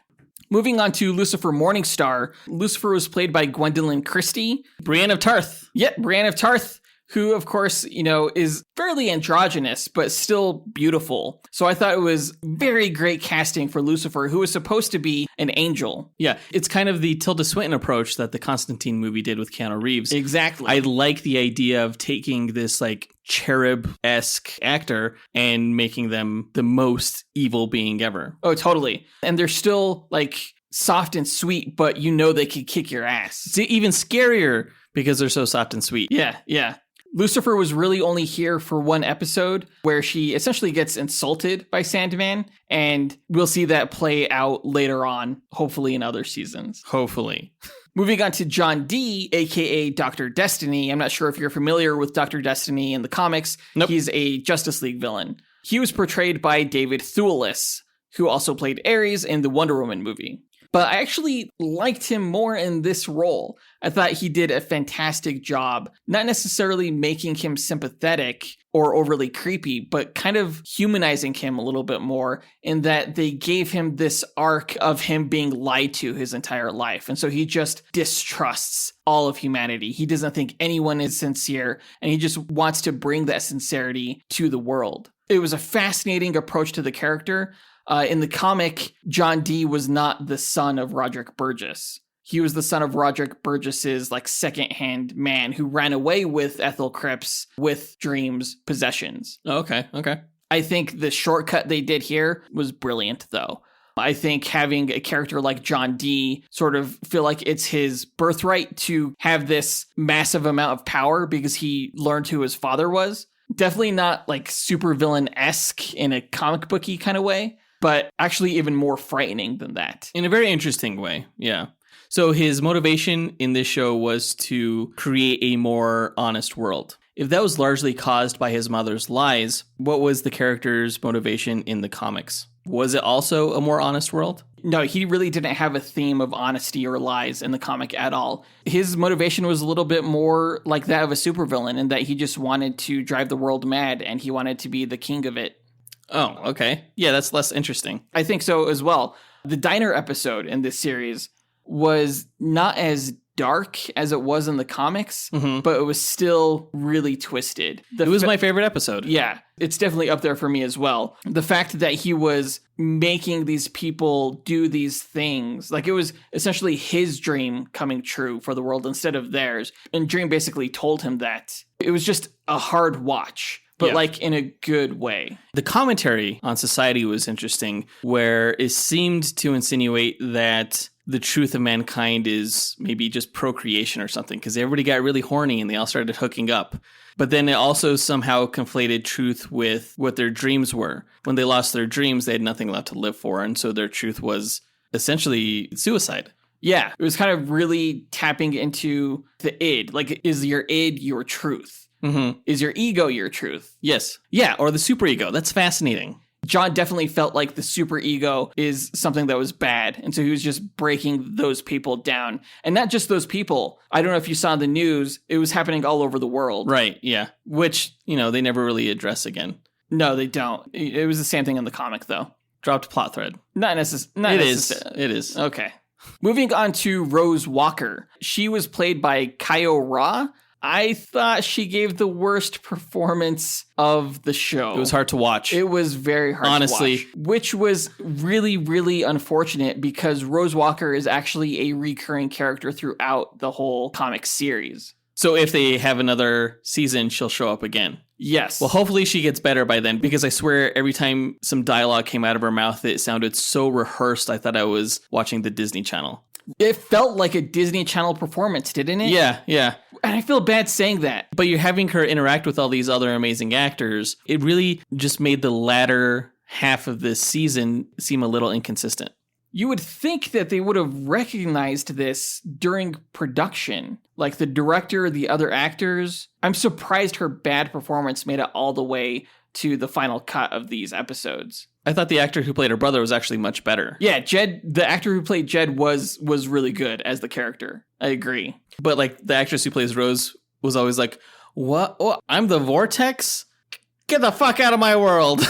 Moving on to Lucifer Morningstar. Lucifer was played by Gwendolyn Christie. Brienne of Tarth. Yeah, Brienne of Tarth, who, of course, is fairly androgynous, but still beautiful. So I thought it was very great casting for Lucifer, who was supposed to be an angel. Yeah, it's kind of the Tilda Swinton approach that the Constantine movie did with Keanu Reeves. Exactly. I like the idea of taking this cherub-esque actor and making them the most evil being ever. Oh, totally. And they're still soft and sweet, but they could kick your ass. It's even scarier because they're so soft and sweet. Yeah. Lucifer was really only here for one episode where she essentially gets insulted by Sandman, and we'll see that play out later on, hopefully in other seasons. Hopefully. Moving on to John Dee, aka Dr. Destiny. I'm not sure if you're familiar with Dr. Destiny in the comics. Nope. He's a Justice League villain. He was portrayed by David Thewlis, who also played Ares in the Wonder Woman movie. But I actually liked him more in this role. I thought he did a fantastic job, not necessarily making him sympathetic or overly creepy, but kind of humanizing him a little bit more in that they gave him this arc of him being lied to his entire life. And so he just distrusts all of humanity. He doesn't think anyone is sincere, and he just wants to bring that sincerity to the world. It was a fascinating approach to the character. In the comic, John Dee was not the son of Roderick Burgess. He was the son of Roderick Burgess's second-hand man who ran away with Ethel Cripps with Dream's possessions. Okay. I think the shortcut they did here was brilliant, though. I think having a character like John Dee sort of feel like it's his birthright to have this massive amount of power because he learned who his father was. Definitely not super villain-esque in a comic booky kind of way, but actually even more frightening than that. In a very interesting way, yeah. So his motivation in this show was to create a more honest world. If that was largely caused by his mother's lies, what was the character's motivation in the comics? Was it also a more honest world? No, he really didn't have a theme of honesty or lies in the comic at all. His motivation was a little bit more like that of a supervillain in that he just wanted to drive the world mad and he wanted to be the king of it. Oh, okay. Yeah, that's less interesting. I think so as well. The diner episode in this series was not as dark as it was in the comics, but it was still really twisted. It was my favorite episode. Yeah, it's definitely up there for me as well. The fact that he was making these people do these things, it was essentially his dream coming true for the world instead of theirs. And Dream basically told him that. It was just a hard watch. But in a good way. The commentary on society was interesting, where it seemed to insinuate that the truth of mankind is maybe just procreation or something, because everybody got really horny and they all started hooking up. But then it also somehow conflated truth with what their dreams were. When they lost their dreams, they had nothing left to live for. And so their truth was essentially suicide. Yeah, it was kind of really tapping into the id. Is your id your truth? Mm-hmm. Is your ego your truth? Yes. Yeah, or the superego. That's fascinating. John definitely felt like the superego is something that was bad. And so he was just breaking those people down. And not just those people. I don't know if you saw the news. It was happening all over the world. Right, yeah. Which, they never really address again. No, they don't. It was the same thing in the comic, though. Dropped plot thread. Not necessarily. It is. Okay. Moving on to Rose Walker. She was played by Kaio Ra. I thought she gave the worst performance of the show. It was hard to watch. It was very hard Honestly. to watch. Which was really, really unfortunate because Rose Walker is actually a recurring character throughout the whole comic series. So if they have another season, she'll show up again. Yes. Well, hopefully she gets better by then, because I swear every time some dialogue came out of her mouth, it sounded so rehearsed. I thought I was watching the Disney Channel. It felt like a Disney Channel performance, didn't it? Yeah. And I feel bad saying that. But you're having her interact with all these other amazing actors. It really just made the latter half of this season seem a little inconsistent. You would think that they would have recognized this during production, like the director, the other actors. I'm surprised her bad performance made it all the way to the final cut of these episodes. I thought the actor who played her brother was actually much better. Yeah, Jed, the actor who played Jed was really good as the character. I agree. But like the actress who plays Rose was always like, what? Oh, I'm the Vortex? Get the fuck out of my world.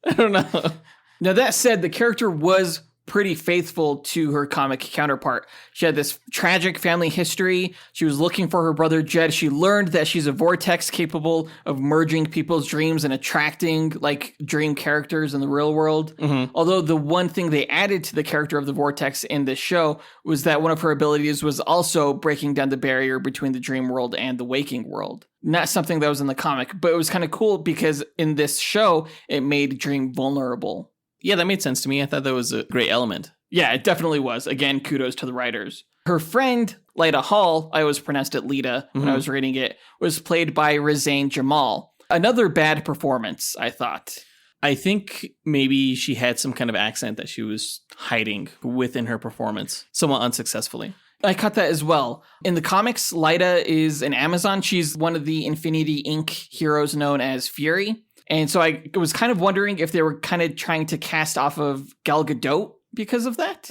I don't know. Now, that said, the character was pretty faithful to her comic counterpart. She had this tragic family history. She was looking for her brother Jed. She learned that she's a vortex capable of merging people's dreams and attracting like dream characters in the real world. Mm-hmm. Although the one thing they added to the character of the vortex in this show was that one of her abilities was also breaking down the barrier between the dream world and the waking world. Not something that was in the comic, but it was kind of cool because in this show, it made Dream vulnerable. Yeah, that made sense to me. I thought that was a great element. Yeah, it definitely was. Again, kudos to the writers. Her friend, Lita Hall, I always pronounced it Lita when I was reading it, was played by Razane Jamal. Another bad performance, I thought. I think maybe she had some kind of accent that she was hiding within her performance, somewhat unsuccessfully. I caught that as well. In the comics, Lita is an Amazon. She's one of the Infinity Inc. heroes known as Fury. And so I was kind of wondering if they were kind of trying to cast off of Gal Gadot because of that.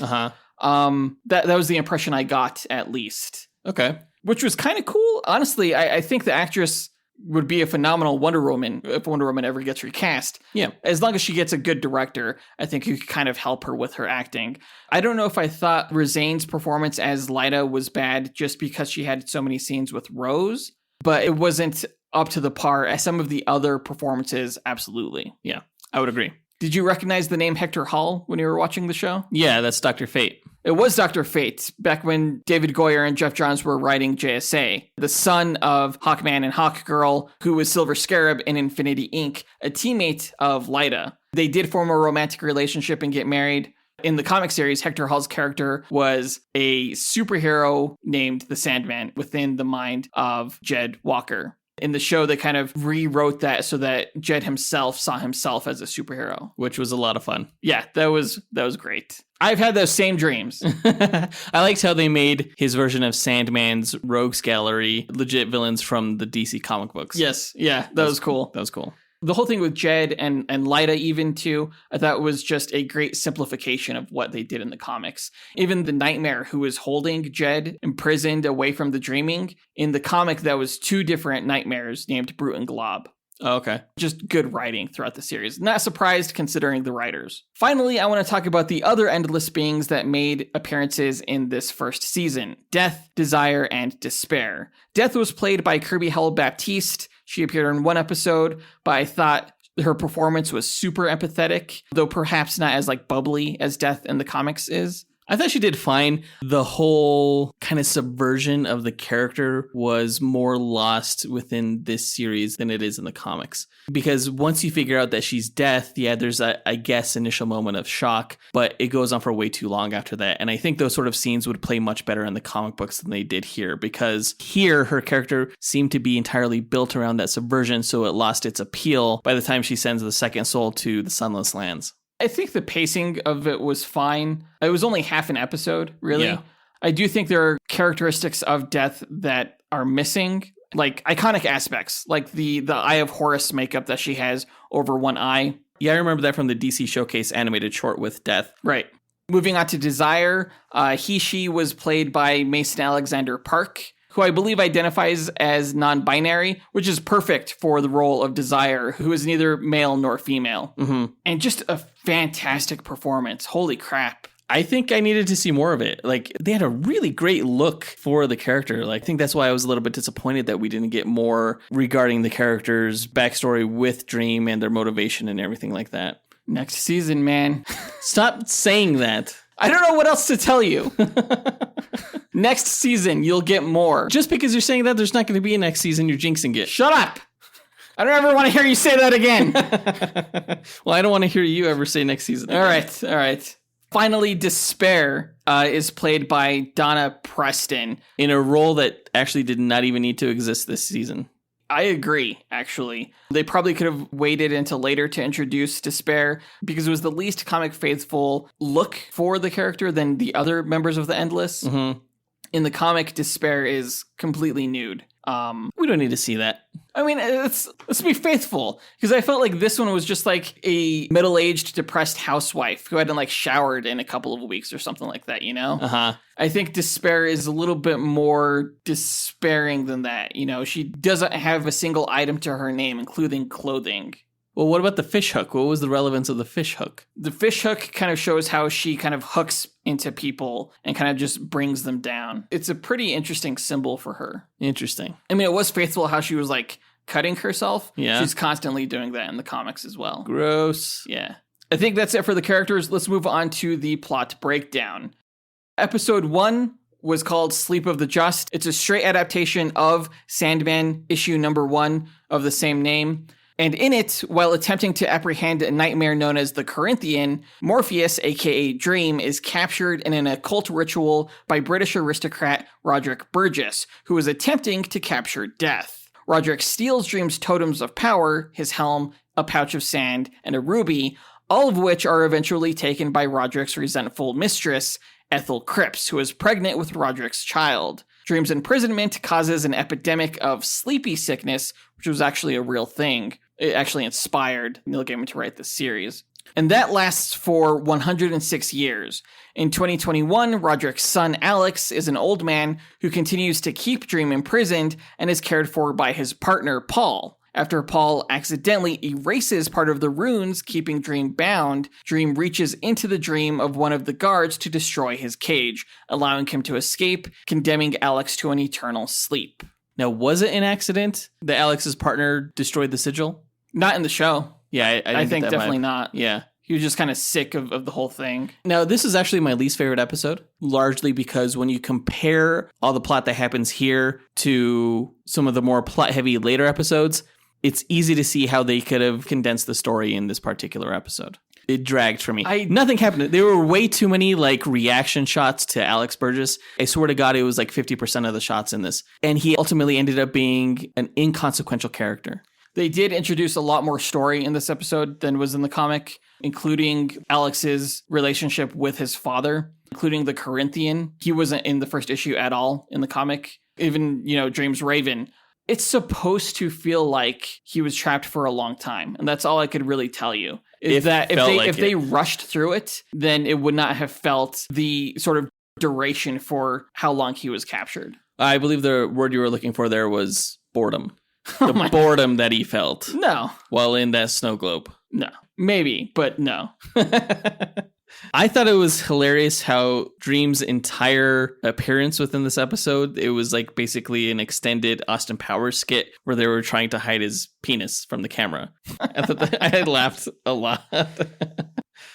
That was the impression I got, at least. Okay. Which was kind of cool. Honestly, I think the actress would be a phenomenal Wonder Woman if Wonder Woman ever gets recast. Yeah. As long as she gets a good director, I think you could kind of help her with her acting. I don't know if I thought Razane's performance as Lita was bad just because she had so many scenes with Rose, but it wasn't up to the par as some of the other performances. Absolutely. Yeah, I would agree. Did you recognize the name Hector Hall when you were watching the show? Yeah, that's Dr. Fate. It was Dr. Fate back when David Goyer and Jeff Johns were writing JSA, the son of Hawkman and Hawkgirl, who was Silver Scarab in Infinity Inc., a teammate of Lita. They did form a romantic relationship and get married. In the comic series, Hector Hall's character was a superhero named the Sandman within the mind of Jed Walker. In the show, they kind of rewrote that so that Jed himself saw himself as a superhero, which was a lot of fun. Yeah, that was great. I've had those same dreams. I liked how they made his version of Sandman's rogues gallery legit villains from the DC comic books. Yes, yeah, that was cool. That was cool. The whole thing with Jed and Lita even too, I thought was just a great simplification of what they did in the comics. Even the Nightmare who was holding Jed imprisoned away from the dreaming, in the comic that was two different nightmares named Brute and Glob. Oh, okay. Just good writing throughout the series. Not surprised considering the writers. Finally, I want to talk about the other endless beings that made appearances in this first season: Death, Desire, and Despair. Death was played by Kirby Howell-Baptiste. She appeared in one episode, but I thought her performance was super empathetic, though perhaps not as like bubbly as Death in the comics is. I thought she did fine. The whole kind of subversion of the character was more lost within this series than it is in the comics. Because once you figure out that she's Death, yeah, there's a, I guess, initial moment of shock, but it goes on for way too long after that. And I think those sort of scenes would play much better in the comic books than they did here, because here her character seemed to be entirely built around that subversion, so it lost its appeal by the time she sends the second soul to the Sunless Lands. I think the pacing of it was fine. It was only half an episode, really. Yeah. I do think there are characteristics of Death that are missing, like iconic aspects, like the Eye of Horus makeup that she has over one eye. Yeah, I remember that from the DC Showcase animated short with Death. Right. Moving on to Desire, she was played by Mason Alexander Park, who I believe identifies as non-binary, which is perfect for the role of Desire, who is neither male nor female. Mm-hmm. And just a fantastic performance. Holy crap. I think I needed to see more of it. Like, they had a really great look for the character. Like, I think that's why I was a little bit disappointed that we didn't get more regarding the character's backstory with Dream and their motivation and everything like that. Next season, man. Stop saying that. I don't know what else to tell you. Next season, you'll get more. Just because you're saying that there's not going to be a next season, you're jinxing it. Shut up. I don't ever want to hear you say that again. Well, I don't want to hear you ever say next season. All right. Finally, Despair is played by Donna Preston. In a role that actually did not even need to exist this season. I agree, actually. They probably could have waited until later to introduce Despair because it was the least comic faithful look for the character than the other members of the Endless. Mm-hmm. In the comic, Despair is completely nude. We don't need to see that. I mean, let's be faithful, because I felt like this one was just like a middle-aged, depressed housewife who hadn't like showered in a couple of weeks or something like that, you know? Uh-huh. I think Despair is a little bit more despairing than that. You know, she doesn't have a single item to her name, including clothing. Well, what about the fish hook? What was the relevance of the fish hook? The fish hook kind of shows how she kind of hooks into people and kind of just brings them down. It's a pretty interesting symbol for her. Interesting. I mean, it was faithful how she was like cutting herself. Yeah. She's constantly doing that in the comics as well. Gross. Yeah. I think that's it for the characters. Let's move on to the plot breakdown. Episode 1 was called Sleep of the Just. It's a straight adaptation of Sandman issue number 1 of the same name. And in it, while attempting to apprehend a nightmare known as the Corinthian, Morpheus, aka Dream, is captured in an occult ritual by British aristocrat Roderick Burgess, who is attempting to capture Death. Roderick steals Dream's totems of power, his helm, a pouch of sand, and a ruby, all of which are eventually taken by Roderick's resentful mistress, Ethel Cripps, who is pregnant with Roderick's child. Dream's imprisonment causes an epidemic of sleepy sickness, which was actually a real thing. It actually inspired Neil Gaiman to write this series. And that lasts for 106 years. In 2021, Roderick's son Alex is an old man who continues to keep Dream imprisoned and is cared for by his partner Paul. After Paul accidentally erases part of the runes keeping Dream bound, Dream reaches into the dream of one of the guards to destroy his cage, allowing him to escape, condemning Alex to an eternal sleep. Now, was it an accident that Alex's partner destroyed the sigil? Not in the show. Yeah, I think definitely not. Yeah. He was just kind of sick of the whole thing. Now, this is actually my least favorite episode, largely because when you compare all the plot that happens here to some of the more plot-heavy later episodes, it's easy to see how they could have condensed the story in this particular episode. It dragged for me. Nothing happened. There were way too many like reaction shots to Alex Burgess. I swear to God, it was like 50% of the shots in this. And he ultimately ended up being an inconsequential character. They did introduce a lot more story in this episode than was in the comic, including Alex's relationship with his father, including the Corinthian. He wasn't in the first issue at all in the comic. Even, you know, Dream's Raven. It's supposed to feel like he was trapped for a long time. And that's all I could really tell you. Is that if they rushed through it, then it would not have felt the sort of duration for how long he was captured. I believe the word you were looking for there was boredom. The boredom that he felt. No. While in that snow globe. No. Maybe, but no. I thought it was hilarious how Dream's entire appearance within this episode, it was like basically an extended Austin Powers skit where they were trying to hide his penis from the camera. I had laughed a lot.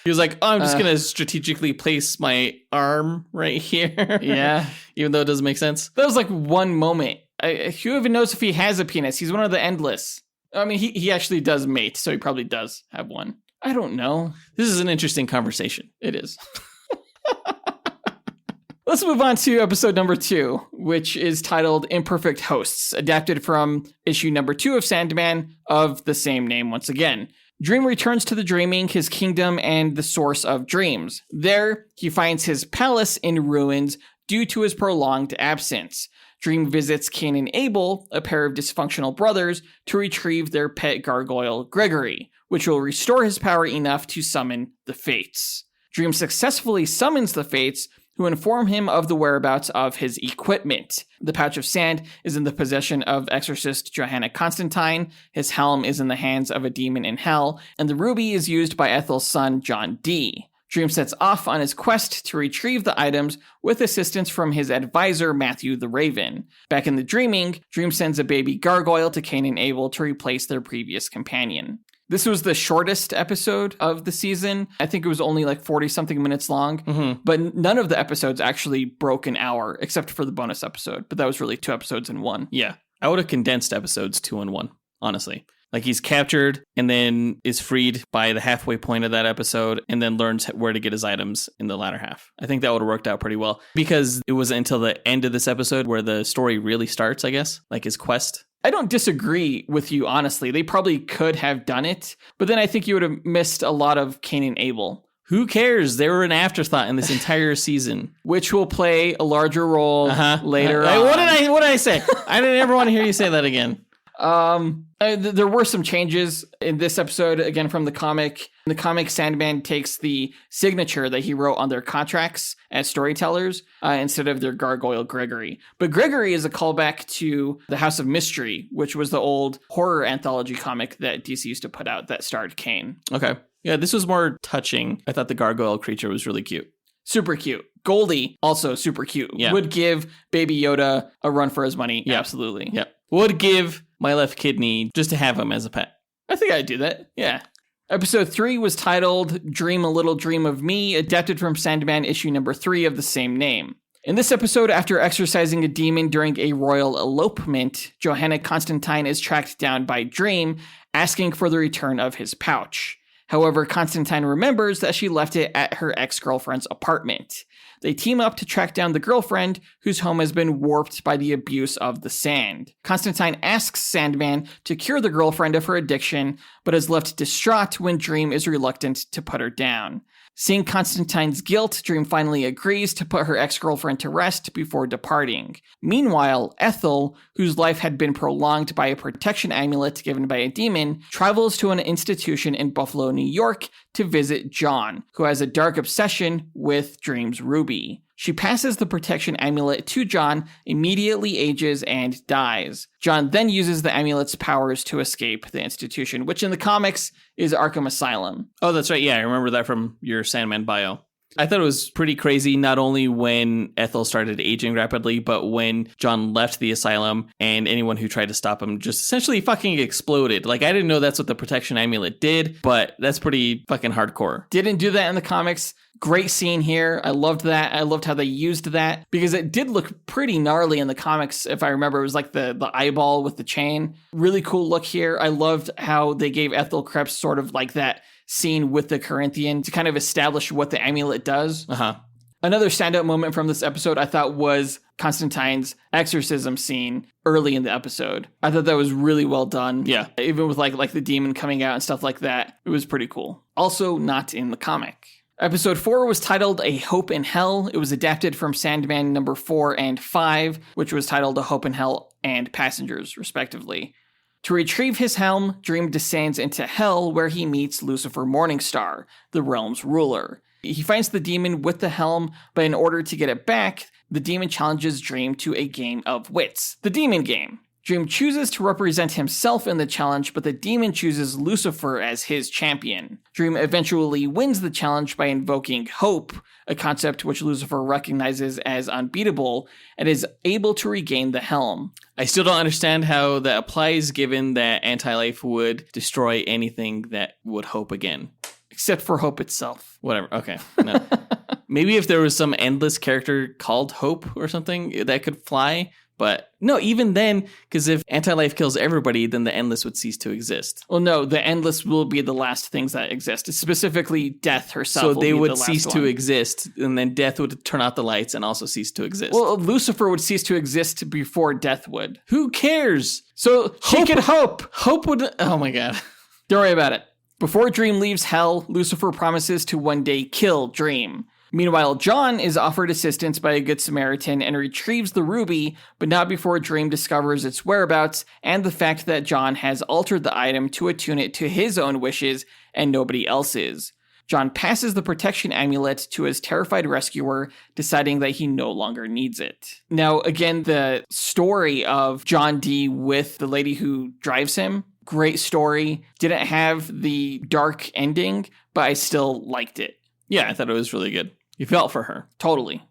He was like, oh, I'm just going to strategically place my arm right here. Yeah. Even though it doesn't make sense. That was like one moment. Who even knows if he has a penis? He's one of the Endless. I mean, he actually does mate, so he probably does have one. I don't know. This is an interesting conversation. It is. Let's move on to episode number 2, which is titled Imperfect Hosts, adapted from issue number 2 of Sandman of the same name once again. Dream returns to the Dreaming, his kingdom, and the source of dreams. There, he finds his palace in ruins due to his prolonged absence. Dream visits Cain and Abel, a pair of dysfunctional brothers, to retrieve their pet gargoyle, Gregory, which will restore his power enough to summon the Fates. Dream successfully summons the Fates, who inform him of the whereabouts of his equipment. The pouch of sand is in the possession of exorcist Johanna Constantine, his helm is in the hands of a demon in hell, and the ruby is used by Ethel's son, John D. Dream sets off on his quest to retrieve the items with assistance from his advisor, Matthew the Raven. Back in the Dreaming, Dream sends a baby gargoyle to Cain and Abel to replace their previous companion. This was the shortest episode of the season. I think it was only like 40-something minutes long, but none of the episodes actually broke an hour, except for the bonus episode. But that was really 2 episodes in one. Yeah, I would have condensed episodes 2 in 1, honestly. Like he's captured and then is freed by the halfway point of that episode and then learns where to get his items in the latter half. I think that would have worked out pretty well because it wasn't until the end of this episode where the story really starts, I guess, like his quest. I don't disagree with you, honestly. They probably could have done it, but then I think you would have missed a lot of Cain and Abel. Who cares? They were an afterthought in this entire season. Which will play a larger role later on. What did I say? I didn't ever want to hear you say that again. There were some changes in this episode, again, from the comic. In the comic, Sandman takes the signature that he wrote on their contracts as storytellers instead of their gargoyle Gregory. But Gregory is a callback to the House of Mystery, which was the old horror anthology comic that DC used to put out that starred Cain. Okay. Yeah, this was more touching. I thought the gargoyle creature was really cute. Super cute. Goldie, also super cute. Yeah. Would give Baby Yoda a run for his money. Yeah. Absolutely. Yeah. Would give my left kidney just to have him as a pet. I think I'd do that. Yeah. Episode 3 was titled Dream a Little Dream of Me, adapted from Sandman issue number 3 of the same name. In this episode, after exorcising a demon during a royal elopement, Johanna Constantine is tracked down by Dream, asking for the return of his pouch. However, Constantine remembers that she left it at her ex-girlfriend's apartment. They team up to track down the girlfriend, whose home has been warped by the abuse of the sand. Constantine asks Sandman to cure the girlfriend of her addiction, but is left distraught when Dream is reluctant to put her down. Seeing Constantine's guilt, Dream finally agrees to put her ex-girlfriend to rest before departing. Meanwhile, Ethel, whose life had been prolonged by a protection amulet given by a demon, travels to an institution in Buffalo, New York to visit John, who has a dark obsession with Dream's ruby. She passes the protection amulet to John, immediately ages, and dies. John then uses the amulet's powers to escape the institution, which in the comics is Arkham Asylum. Oh, that's right. Yeah, I remember that from your Sandman bio. I thought it was pretty crazy, not only when Ethel started aging rapidly, but when John left the asylum and anyone who tried to stop him just essentially fucking exploded. Like, I didn't know that's what the protection amulet did, but that's pretty fucking hardcore. Didn't do that in the comics. Great scene here. I loved that. I loved how they used that because it did look pretty gnarly in the comics. If I remember, it was like the eyeball with the chain. Really cool look here. I loved how they gave Ethel Krebs sort of like that scene with the Corinthian to kind of establish what the amulet does. Another standout moment from this episode I thought was Constantine's exorcism scene early in the episode. I thought that was really well done. Yeah. Even with like the demon coming out and stuff like that. It was pretty cool. Also not in the comic. Episode 4 was titled A Hope in Hell. It was adapted from Sandman number 4 and 5, which was titled A Hope in Hell and Passengers, respectively. To retrieve his helm, Dream descends into Hell, where he meets Lucifer Morningstar, the realm's ruler. He finds the demon with the helm, but in order to get it back, the demon challenges Dream to a game of wits, the demon game. Dream chooses to represent himself in the challenge, but the demon chooses Lucifer as his champion. Dream eventually wins the challenge by invoking hope, a concept which Lucifer recognizes as unbeatable, and is able to regain the helm. I still don't understand how that applies, given that anti-life would destroy anything that would hope again. Except for hope itself. Whatever, okay. No. Maybe if there was some endless character called Hope or something that could fly. But no, even then, because if anti-life kills everybody, then the endless would cease to exist. Well, no, the endless will be the last things that exist. Specifically, death herself. So they would cease to exist, and then death would turn out the lights and also cease to exist. Well, Lucifer would cease to exist before death would. Who cares? So she could hope. Hope would... Oh my god. Don't worry about it. Before Dream leaves Hell, Lucifer promises to one day kill Dream. Meanwhile, John is offered assistance by a Good Samaritan and retrieves the ruby, but not before Dream discovers its whereabouts and the fact that John has altered the item to attune it to his own wishes and nobody else's. John passes the protection amulet to his terrified rescuer, deciding that he no longer needs it. Now, again, the story of John D. with the lady who drives him, great story. Didn't have the dark ending, but I still liked it. Yeah, I thought it was really good. You felt for her. Totally.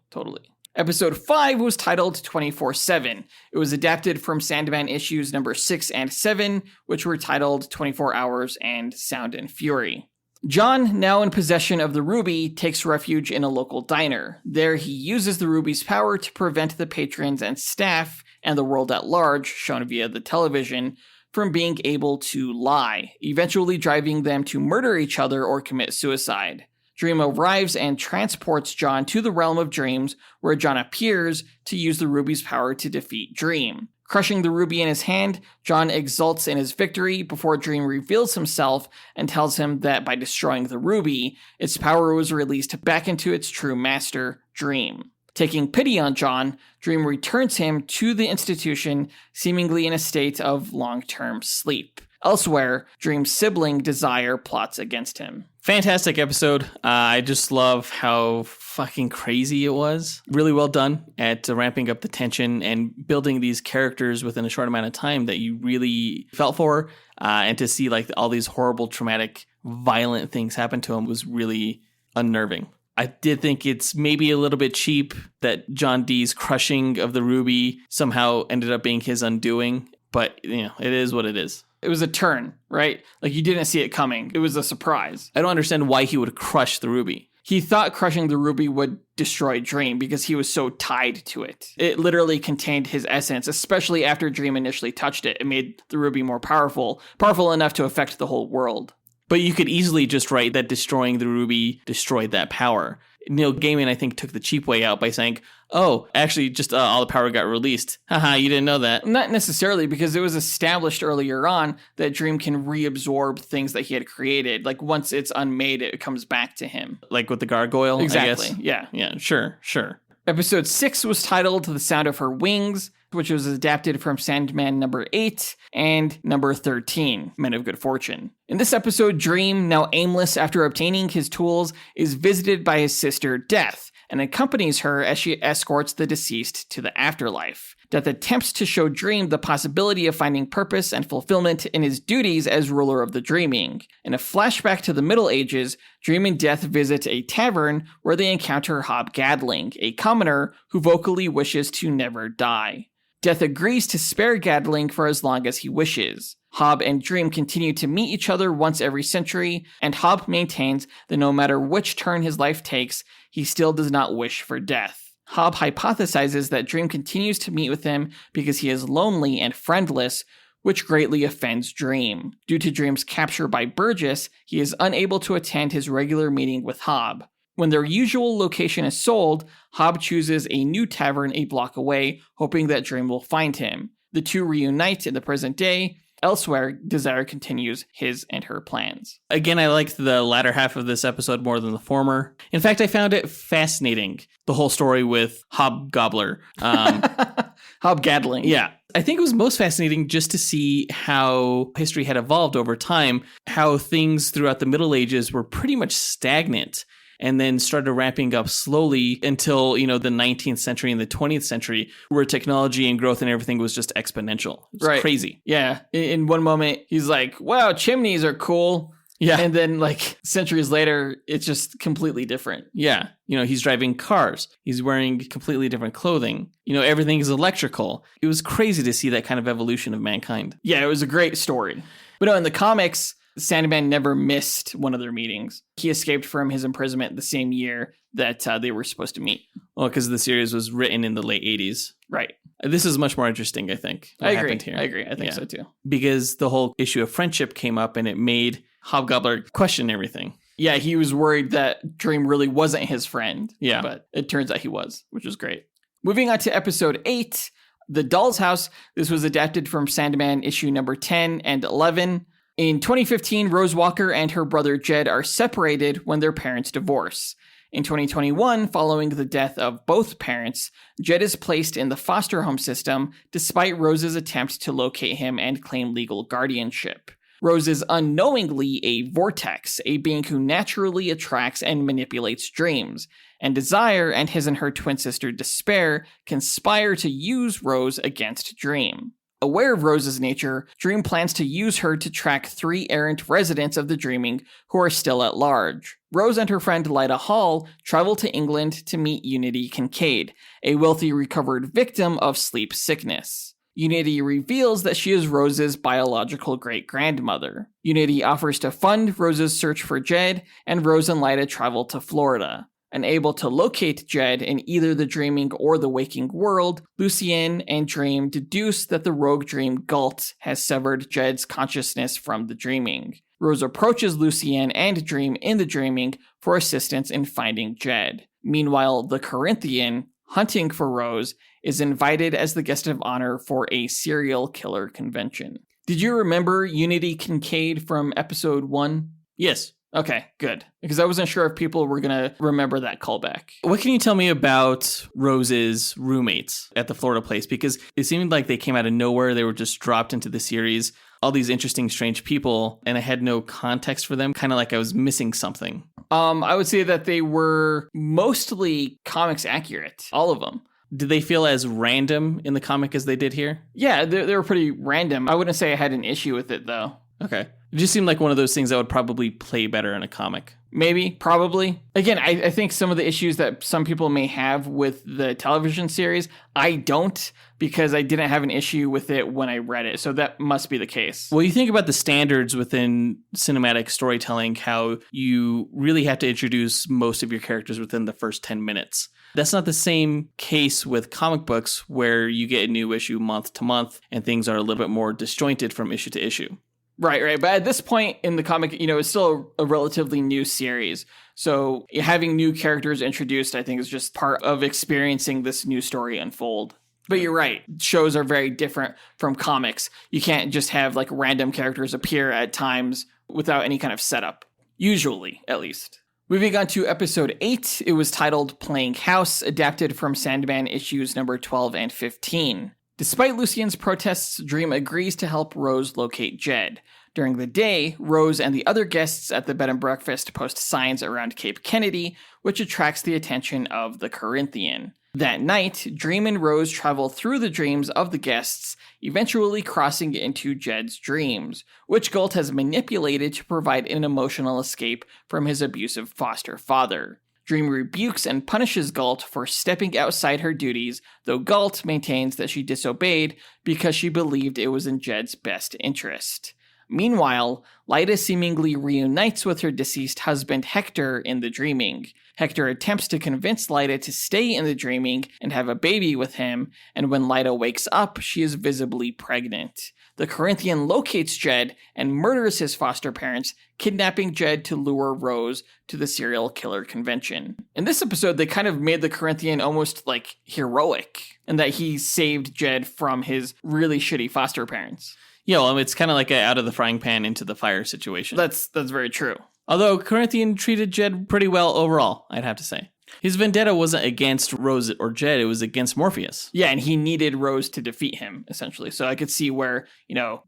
Episode 5 was titled 24/7. It was adapted from Sandman issues number 6 and 7, which were titled 24 Hours and Sound and Fury. John, now in possession of the ruby, takes refuge in a local diner. There he uses the ruby's power to prevent the patrons and staff, and the world at large, shown via the television, from being able to lie, eventually driving them to murder each other or commit suicide. Dream arrives and transports John to the realm of dreams, where John appears to use the ruby's power to defeat Dream. Crushing the ruby in his hand, John exults in his victory before Dream reveals himself and tells him that by destroying the ruby, its power was released back into its true master, Dream. Taking pity on John, Dream returns him to the institution, seemingly in a state of long-term sleep. Elsewhere, Dream's sibling Desire plots against him. Fantastic episode. I just love how fucking crazy it was. Really well done at ramping up the tension and building these characters within a short amount of time that you really felt for. And to see like all these horrible, traumatic, violent things happen to him was really unnerving. I did think it's maybe a little bit cheap that John Dee's crushing of the ruby somehow ended up being his undoing. But, you know, it is what it is. It was a turn, right? Like, you didn't see it coming. It was a surprise. I don't understand why he would crush the ruby. He thought crushing the ruby would destroy Dream because he was so tied to it. It literally contained his essence, especially after Dream initially touched it. It made the ruby more powerful enough to affect the whole world. But you could easily just write that destroying the ruby destroyed that power. Neil Gaiman, I think, took the cheap way out by saying, oh, actually, just all the power got released. Haha, you didn't know that. Not necessarily, because it was established earlier on that Dream can reabsorb things that he had created. Like, once it's unmade, it comes back to him. Like with the gargoyle, exactly. I guess? Yeah. Yeah, sure. Episode 6 was titled The Sound of Her Wings, which was adapted from Sandman number 8 and number 13, Men of Good Fortune. In this episode, Dream, now aimless after obtaining his tools, is visited by his sister, Death, and accompanies her as she escorts the deceased to the afterlife. Death attempts to show Dream the possibility of finding purpose and fulfillment in his duties as ruler of the Dreaming. In a flashback to the Middle Ages, Dream and Death visit a tavern where they encounter Hob Gadling, a commoner who vocally wishes to never die. Death agrees to spare Gadling for as long as he wishes. Hob and Dream continue to meet each other once every century, and Hob maintains that no matter which turn his life takes, he still does not wish for death. Hob hypothesizes that Dream continues to meet with him because he is lonely and friendless, which greatly offends Dream. Due to Dream's capture by Burgess, he is unable to attend his regular meeting with Hob. When their usual location is sold, Hob chooses a new tavern a block away, hoping that Dream will find him. The two reunite in the present day. Elsewhere, Desire continues his and her plans. Again, I liked the latter half of this episode more than the former. In fact, I found it fascinating, the whole story with Hobgobbler. Hob Gadling. Yeah. I think it was most fascinating just to see how history had evolved over time, how things throughout the Middle Ages were pretty much stagnant, and then started ramping up slowly until, the 19th century and the 20th century, where technology and growth and everything was just exponential. It's right. Crazy. Yeah. In one moment, he's like, wow, chimneys are cool. Yeah. And then, centuries later, it's just completely different. Yeah. He's driving cars. He's wearing completely different clothing. Everything is electrical. It was crazy to see that kind of evolution of mankind. Yeah, it was a great story. But no, in the comics, Sandman never missed one of their meetings. He escaped from his imprisonment the same year that they were supposed to meet. Well, because the series was written in the late 80s. Right. This is much more interesting, I think. I agree. I think so too. Because the whole issue of friendship came up and it made Hobgobbler question everything. Yeah, he was worried that Dream really wasn't his friend. Yeah. But it turns out he was, which was great. Moving on to episode 8, The Doll's House. This was adapted from Sandman issue number 10 and 11. In 2015, Rose Walker and her brother Jed are separated when their parents divorce. In 2021, following the death of both parents, Jed is placed in the foster home system despite Rose's attempt to locate him and claim legal guardianship. Rose is unknowingly a vortex, a being who naturally attracts and manipulates dreams, and Desire and his and her twin sister Despair conspire to use Rose against Dream. Aware of Rose's nature, Dream plans to use her to track 3 errant residents of the Dreaming who are still at large. Rose and her friend Lyda Hall travel to England to meet Unity Kincaid, a wealthy recovered victim of sleep sickness. Unity reveals that she is Rose's biological great-grandmother. Unity offers to fund Rose's search for Jed, and Rose and Lyda travel to Florida. Unable to locate Jed in either the dreaming or the waking world, Lucien and Dream deduce that the rogue dream Galt has severed Jed's consciousness from the dreaming. Rose approaches Lucien and Dream in the dreaming for assistance in finding Jed. Meanwhile, the Corinthian, hunting for Rose, is invited as the guest of honor for a serial killer convention. Did you remember Unity Kincaid from episode 1? Yes. Okay, good. Because I wasn't sure if people were going to remember that callback. What can you tell me about Rose's roommates at the Florida place? Because it seemed like they came out of nowhere. They were just dropped into the series. All these interesting, strange people, and I had no context for them, kind of like I was missing something. I would say that they were mostly comics accurate, all of them. Did they feel as random in the comic as they did here? Yeah, they were pretty random. I wouldn't say I had an issue with it, though. Okay. It just seemed like one of those things that would probably play better in a comic. Maybe, probably. Again, I think some of the issues that some people may have with the television series, I don't, because I didn't have an issue with it when I read it. So that must be the case. Well, you think about the standards within cinematic storytelling, how you really have to introduce most of your characters within the first 10 minutes. That's not the same case with comic books, where you get a new issue month to month and things are a little bit more disjointed from issue to issue. Right. But at this point in the comic, it's still a relatively new series. So having new characters introduced, I think, is just part of experiencing this new story unfold. But you're right. Shows are very different from comics. You can't just have like random characters appear at times without any kind of setup. Usually, at least. Moving on to episode 8, it was titled Playing House, adapted from Sandman issues number 12 and 15. Despite Lucien's protests, Dream agrees to help Rose locate Jed. During the day, Rose and the other guests at the bed and breakfast post signs around Cape Kennedy, which attracts the attention of the Corinthian. That night, Dream and Rose travel through the dreams of the guests, eventually crossing into Jed's dreams, which Galt has manipulated to provide an emotional escape from his abusive foster father. Dream rebukes and punishes Galt for stepping outside her duties, though Galt maintains that she disobeyed because she believed it was in Jed's best interest. Meanwhile, Lyta seemingly reunites with her deceased husband Hector in the dreaming. Hector attempts to convince Lyta to stay in the dreaming and have a baby with him, and when Lyta wakes up, she is visibly pregnant. The Corinthian locates Jed and murders his foster parents, kidnapping Jed to lure Rose to the serial killer convention. In this episode, they kind of made the Corinthian almost like heroic, in that he saved Jed from his really shitty foster parents. It's kind of like a out of the frying pan into the fire situation. That's very true. Although Corinthian treated Jed pretty well overall, I'd have to say. His vendetta wasn't against Rose or Jed, it was against Morpheus. Yeah, and he needed Rose to defeat him, essentially. So I could see where,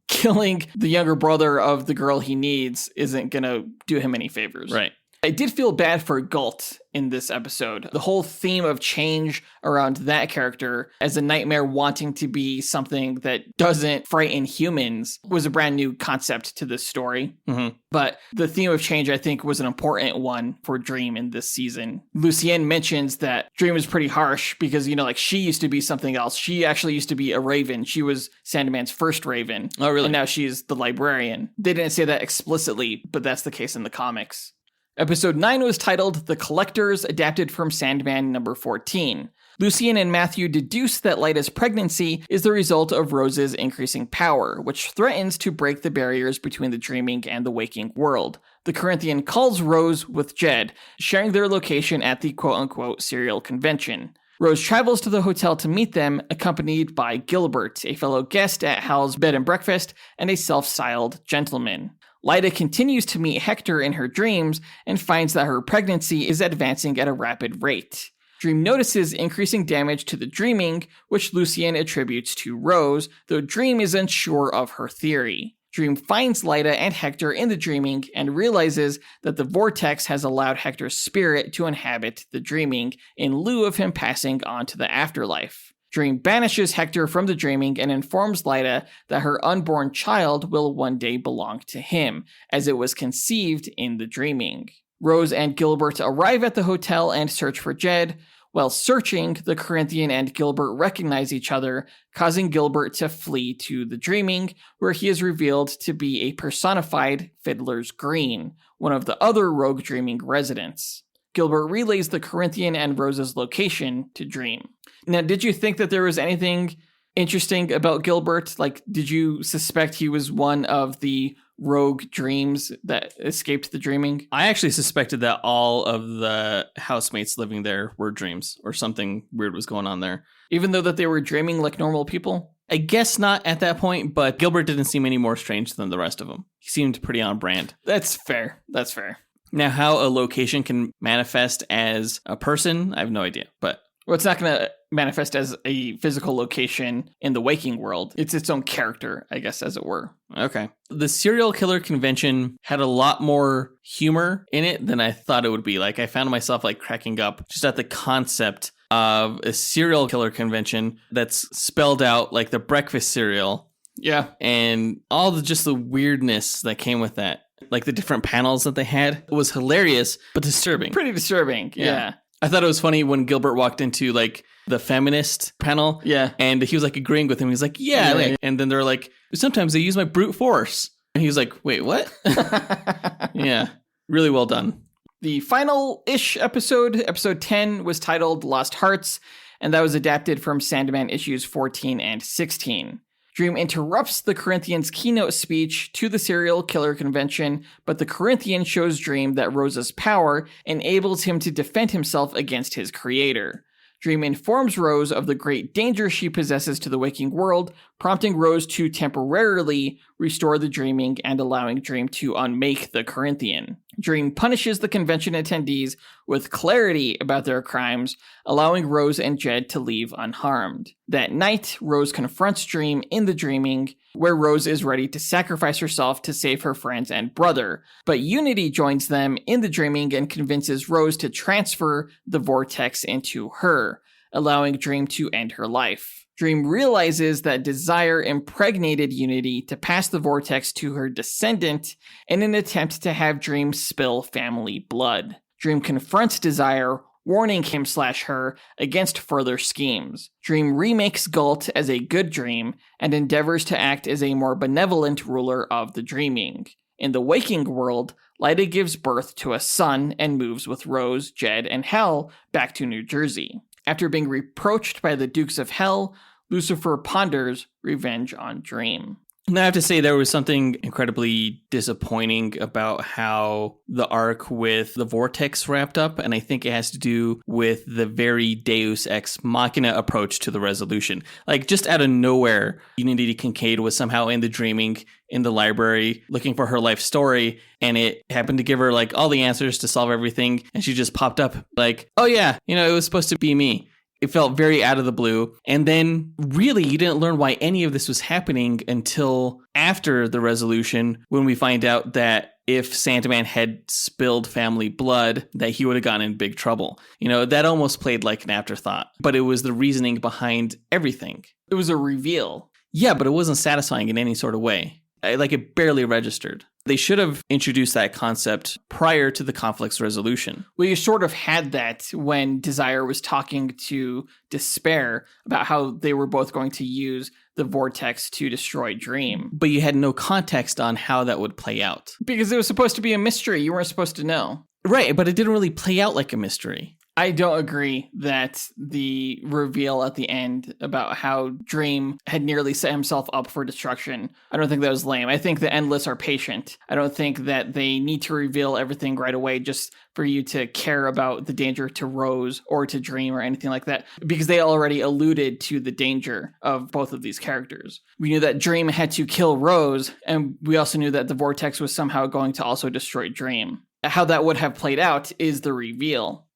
killing the younger brother of the girl he needs isn't going to do him any favors. Right. I did feel bad for Galt in this episode. The whole theme of change around that character as a nightmare wanting to be something that doesn't frighten humans was a brand new concept to this story. Mm-hmm. But the theme of change, I think, was an important one for Dream in this season. Lucien mentions that Dream is pretty harsh because, she used to be something else. She actually used to be a raven. She was Sandman's first raven. Oh, really? And now she's the librarian. They didn't say that explicitly, but that's the case in the comics. Episode 9 was titled The Collectors, adapted from Sandman number 14. Lucien and Matthew deduce that Lyta's pregnancy is the result of Rose's increasing power, which threatens to break the barriers between the dreaming and the waking world. The Corinthian calls Rose with Jed, sharing their location at the quote-unquote serial convention. Rose travels to the hotel to meet them, accompanied by Gilbert, a fellow guest at Hal's bed and breakfast, and a self-styled gentleman. Lyta continues to meet Hector in her dreams and finds that her pregnancy is advancing at a rapid rate. Dream notices increasing damage to the dreaming, which Lucien attributes to Rose, though Dream is unsure of her theory. Dream finds Lyta and Hector in the dreaming and realizes that the vortex has allowed Hector's spirit to inhabit the dreaming in lieu of him passing on to the afterlife. Dream banishes Hector from the dreaming and informs Lyta that her unborn child will one day belong to him, as it was conceived in the dreaming. Rose and Gilbert arrive at the hotel and search for Jed. While searching, the Corinthian and Gilbert recognize each other, causing Gilbert to flee to the dreaming, where he is revealed to be a personified Fiddler's Green, one of the other rogue dreaming residents. Gilbert relays the Corinthian and Rose's location to Dream. Now, did you think that there was anything interesting about Gilbert? Like, did you suspect he was one of the rogue dreams that escaped the dreaming. I actually suspected that all of the housemates living there were dreams or something weird was going on there. Even though that they were dreaming like normal people? I guess not at that point, but Gilbert didn't seem any more strange than the rest of them. He seemed pretty on brand. That's fair. That's fair. Now, how a location can manifest as a person, I have no idea, but... Well, it's not going to manifest as a physical location in the waking world. It's its own character, I guess, as it were. Okay. The serial killer convention had a lot more humor in it than I thought it would be. Like, I found myself, like, cracking up just at the concept of a serial killer convention that's spelled out like the breakfast cereal. Yeah. And all just the weirdness that came with that. Like, the different panels that they had. It was hilarious, but disturbing. Pretty disturbing, yeah. I thought it was funny when Gilbert walked into, like, the feminist panel. Yeah. And he was, like, agreeing with him. He was like, yeah. And then they're like, sometimes they use my brute force. And he was like, wait, what? Yeah. Really well done. The final-ish episode, episode 10, was titled Lost Hearts, and that was adapted from Sandman issues 14 and 16. Dream interrupts the Corinthian's keynote speech to the serial killer convention, but the Corinthian shows Dream that Rose's power enables him to defend himself against his creator. Dream informs Rose of the great danger she possesses to the waking world, prompting Rose to temporarily restore the dreaming and allowing Dream to unmake the Corinthian. Dream punishes the convention attendees with clarity about their crimes, allowing Rose and Jed to leave unharmed. That night, Rose confronts Dream in the dreaming, where Rose is ready to sacrifice herself to save her friends and brother. But Unity joins them in the dreaming and convinces Rose to transfer the vortex into her, allowing Dream to end her life. Dream realizes that Desire impregnated Unity to pass the vortex to her descendant in an attempt to have Dream spill family blood. Dream confronts Desire, warning him/her against further schemes. Dream remakes Galt as a good dream and endeavors to act as a more benevolent ruler of the dreaming. In the waking world, Lyda gives birth to a son and moves with Rose, Jed, and Hell back to New Jersey. After being reproached by the Dukes of Hell, Lucifer ponders revenge on Dream. And I have to say there was something incredibly disappointing about how the arc with the Vortex wrapped up, and I think it has to do with the very Deus Ex Machina approach to the resolution. Like, just out of nowhere, Unity Kincaid was somehow in the dreaming in the library looking for her life story, and it happened to give her, like, all the answers to solve everything, and she just popped up like, oh yeah, it was supposed to be me. It felt very out of the blue. And then really you didn't learn why any of this was happening until after the resolution, when we find out that if Sandman had spilled family blood, that he would have gotten in big trouble. That almost played like an afterthought, but it was the reasoning behind everything. It was a reveal. Yeah, but it wasn't satisfying in any sort of way. It barely registered. They should have introduced that concept prior to the conflict's resolution. Well, you sort of had that when Desire was talking to Despair about how they were both going to use the vortex to destroy Dream. But you had no context on how that would play out. Because it was supposed to be a mystery. You weren't supposed to know. Right, but it didn't really play out like a mystery. I don't agree that the reveal at the end about how Dream had nearly set himself up for destruction, I don't think that was lame. I think the Endless are patient. I don't think that they need to reveal everything right away just for you to care about the danger to Rose or to Dream or anything like that, because they already alluded to the danger of both of these characters. We knew that Dream had to kill Rose, and we also knew that the Vortex was somehow going to also destroy Dream. How that would have played out is the reveal.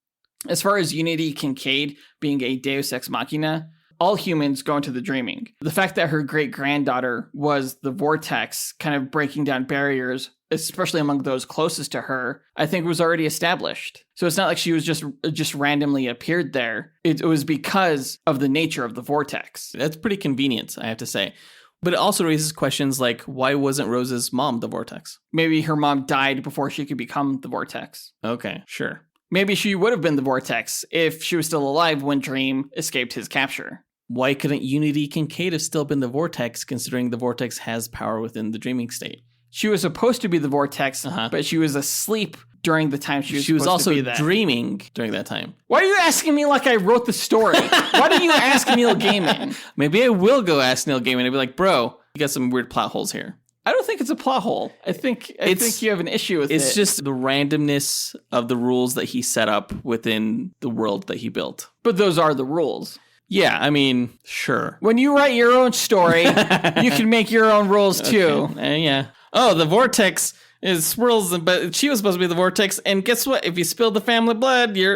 As far as Unity Kincaid being a Deus Ex Machina, all humans go into the dreaming. The fact that her great-granddaughter was the Vortex, kind of breaking down barriers, especially among those closest to her, I think was already established. So it's not like she was just randomly appeared there. It was because of the nature of the Vortex. That's pretty convenient, I have to say. But it also raises questions like, why wasn't Rose's mom the Vortex? Maybe her mom died before she could become the Vortex. Okay, sure. Maybe she would have been the Vortex if she was still alive when Dream escaped his capture. Why couldn't Unity Kincaid have still been the Vortex, considering the Vortex has power within the dreaming state? She was supposed to be the Vortex, but she was asleep during the time she was also to be that. Dreaming during that time. Why are you asking me like I wrote the story? Why don't you ask Neil Gaiman? Maybe I will go ask Neil Gaiman and be like, bro, you got some weird plot holes here. I don't think it's a plot hole. I think you have an issue with it. It's just the randomness of the rules that he set up within the world that he built. But those are the rules. Yeah, I mean, sure. When you write your own story, you can make your own rules too. Okay. Yeah. Oh, the vortex is swirls, but she was supposed to be the vortex. And guess what? If you spill the family blood, you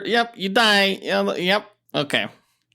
die. Yep. Okay.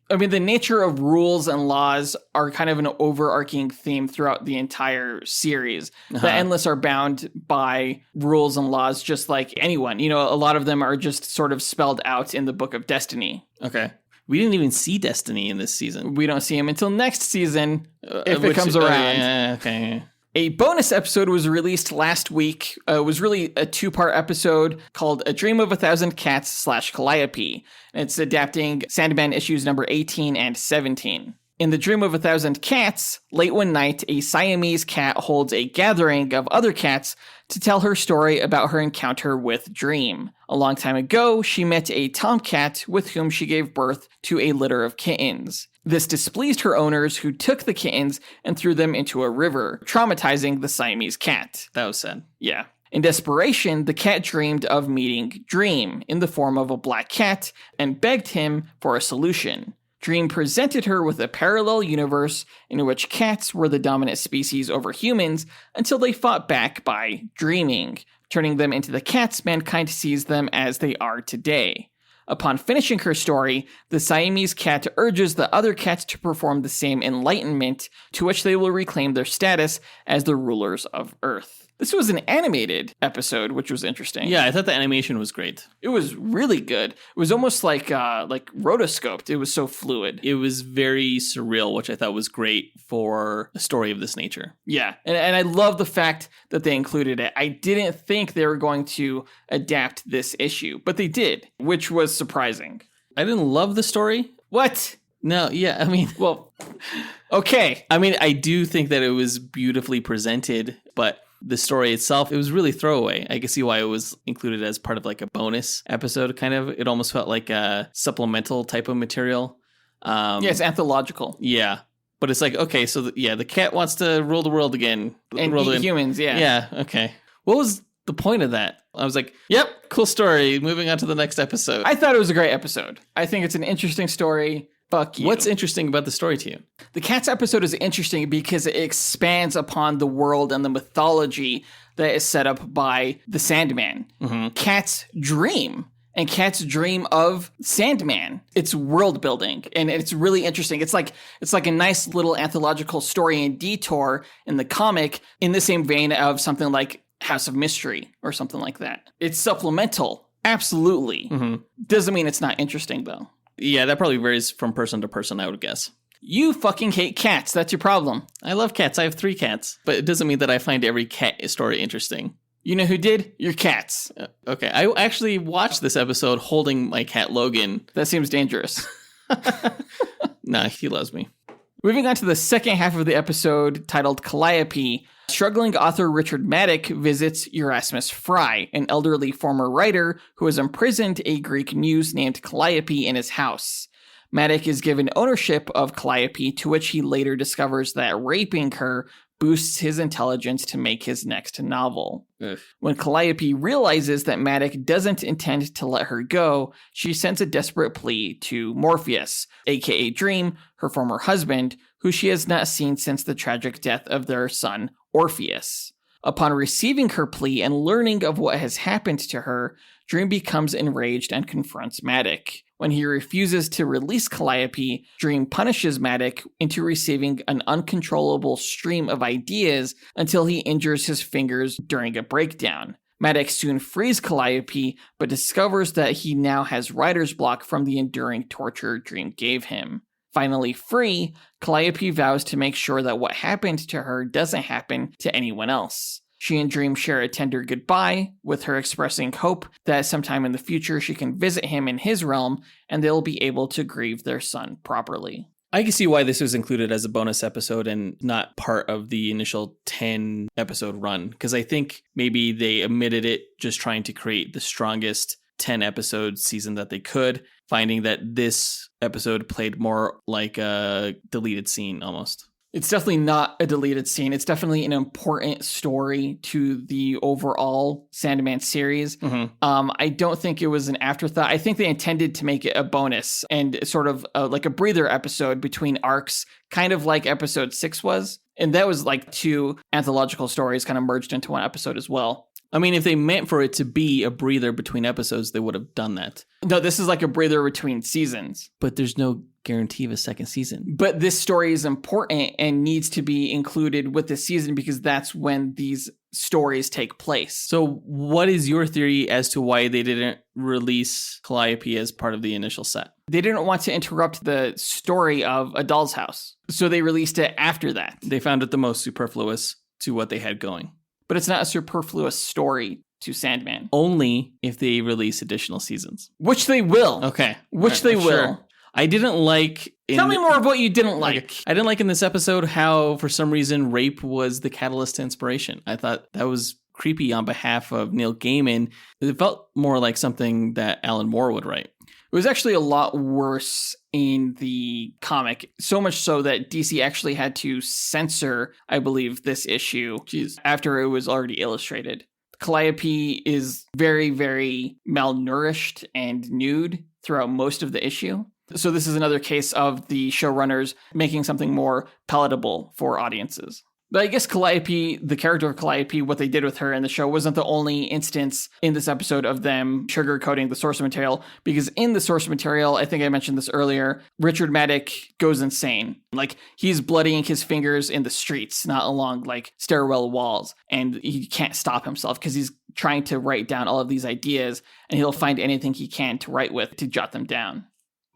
I mean, the nature of rules and laws are kind of an overarching theme throughout the entire series. The Endless are bound by rules and laws just like anyone. You know, a lot of them are just sort of spelled out in the Book of Destiny. Okay. We didn't even see Destiny in this season. We don't see him until next season, if it comes around. Okay. A bonus episode was released last week. It was really a 2-part episode called A Dream of a Thousand Cats / Calliope. It's adapting Sandman issues number 18 and 17. In The Dream of a Thousand Cats, late one night, a Siamese cat holds a gathering of other cats to tell her story about her encounter with Dream. A long time ago, she met a tomcat with whom she gave birth to a litter of kittens. This displeased her owners, who took the kittens and threw them into a river, traumatizing the Siamese cat. That was sad. Yeah. In desperation, the cat dreamed of meeting Dream in the form of a black cat and begged him for a solution. Dream presented her with a parallel universe in which cats were the dominant species over humans until they fought back by dreaming, turning them into the cats mankind sees them as they are today. Upon finishing her story, the Siamese cat urges the other cats to perform the same enlightenment, to which they will reclaim their status as the rulers of Earth. This was an animated episode, which was interesting. Yeah, I thought the animation was great. It was really good. It was almost like rotoscoped. It was so fluid. It was very surreal, which I thought was great for a story of this nature. Yeah, and I love the fact that they included it. I didn't think they were going to adapt this issue, but they did, which was surprising. I didn't love the story. What? No, yeah, I mean, well, okay. I mean, I do think that it was beautifully presented, but the story itself, it was really throwaway. I can see why it was included as part of like a bonus episode, kind of. It almost felt like a supplemental type of material. Yeah, it's anthological. Yeah. But it's like, okay, so the cat wants to rule the world again. And eat humans, yeah. Yeah, okay. What was the point of that? I was like, yep, cool story. Moving on to the next episode. I thought it was a great episode. I think it's an interesting story. Fuck you. What's interesting about the story to you? The Cats episode is interesting because it expands upon the world and the mythology that is set up by the Sandman. Mm-hmm. Cats dream, and cats dream of Sandman. It's world building, and it's really interesting. It's like a nice little anthological story and detour in the comic, in the same vein of something like House of Mystery or something like that. It's supplemental, absolutely. Mm-hmm. Doesn't mean it's not interesting, though. Yeah, that probably varies from person to person, I would guess. You fucking hate cats. That's your problem. I love cats. I have 3 cats. But it doesn't mean that I find every cat story interesting. You know who did? Your cats. Okay, I actually watched this episode holding my cat Logan. That seems dangerous. Nah, he loves me. Moving on to the second half of the episode, titled Calliope, struggling author Richard Maddock visits Erasmus Fry, an elderly former writer who has imprisoned a Greek muse named Calliope in his house. Maddock is given ownership of Calliope, to which he later discovers that raping her boosts his intelligence to make his next novel. Ugh. When Calliope realizes that Maddock doesn't intend to let her go, she sends a desperate plea to Morpheus, aka Dream, her former husband, who she has not seen since the tragic death of their son, Orpheus. Upon receiving her plea and learning of what has happened to her, Dream becomes enraged and confronts Maddock. When he refuses to release Calliope, Dream punishes Maddock into receiving an uncontrollable stream of ideas until he injures his fingers during a breakdown. Maddock soon frees Calliope, but discovers that he now has writer's block from the enduring torture Dream gave him. Finally free, Calliope vows to make sure that what happened to her doesn't happen to anyone else. She and Dream share a tender goodbye, with her expressing hope that sometime in the future she can visit him in his realm and they'll be able to grieve their son properly. I can see why this was included as a bonus episode and not part of the initial 10 episode run, because I think maybe they omitted it just trying to create the strongest 10 episode season that they could, finding that this episode played more like a deleted scene almost. It's definitely not a deleted scene. It's definitely an important story to the overall Sandman series. I don't think it was an afterthought. I think they intended to make it a bonus and sort of like a breather episode between arcs, kind of like episode 6 was. And that was like 2 anthological stories kind of merged into one episode as well. I mean, if they meant for it to be a breather between episodes, they would have done that. No, this is like a breather between seasons. But there's no guarantee of a second season. But this story is important and needs to be included with this season because that's when these stories take place. So what is your theory as to why they didn't release Calliope as part of the initial set? They didn't want to interrupt the story of A Doll's House, so they released it after that. They found it the most superfluous to what they had going. But it's not a superfluous story to Sandman. Only if they release additional seasons. Which they will. Okay. Which they will. Sure. I didn't like... Tell me more of what you didn't like. Okay. I didn't like in this episode how, for some reason, rape was the catalyst to inspiration. I thought that was creepy on behalf of Neil Gaiman. It felt more like something that Alan Moore would write. It was actually a lot worse in the comic, so much so that DC actually had to censor, I believe, this issue after it was already illustrated. Calliope is very, very malnourished and nude throughout most of the issue. So this is another case of the showrunners making something more palatable for audiences. But I guess Calliope, the character of Calliope, what they did with her in the show wasn't the only instance in this episode of them sugarcoating the source material, because in the source material, I think I mentioned this earlier, Richard Maddock goes insane. Like, he's bloodying his fingers in the streets, not along, like, stairwell walls, and he can't stop himself because he's trying to write down all of these ideas, and he'll find anything he can to write with to jot them down.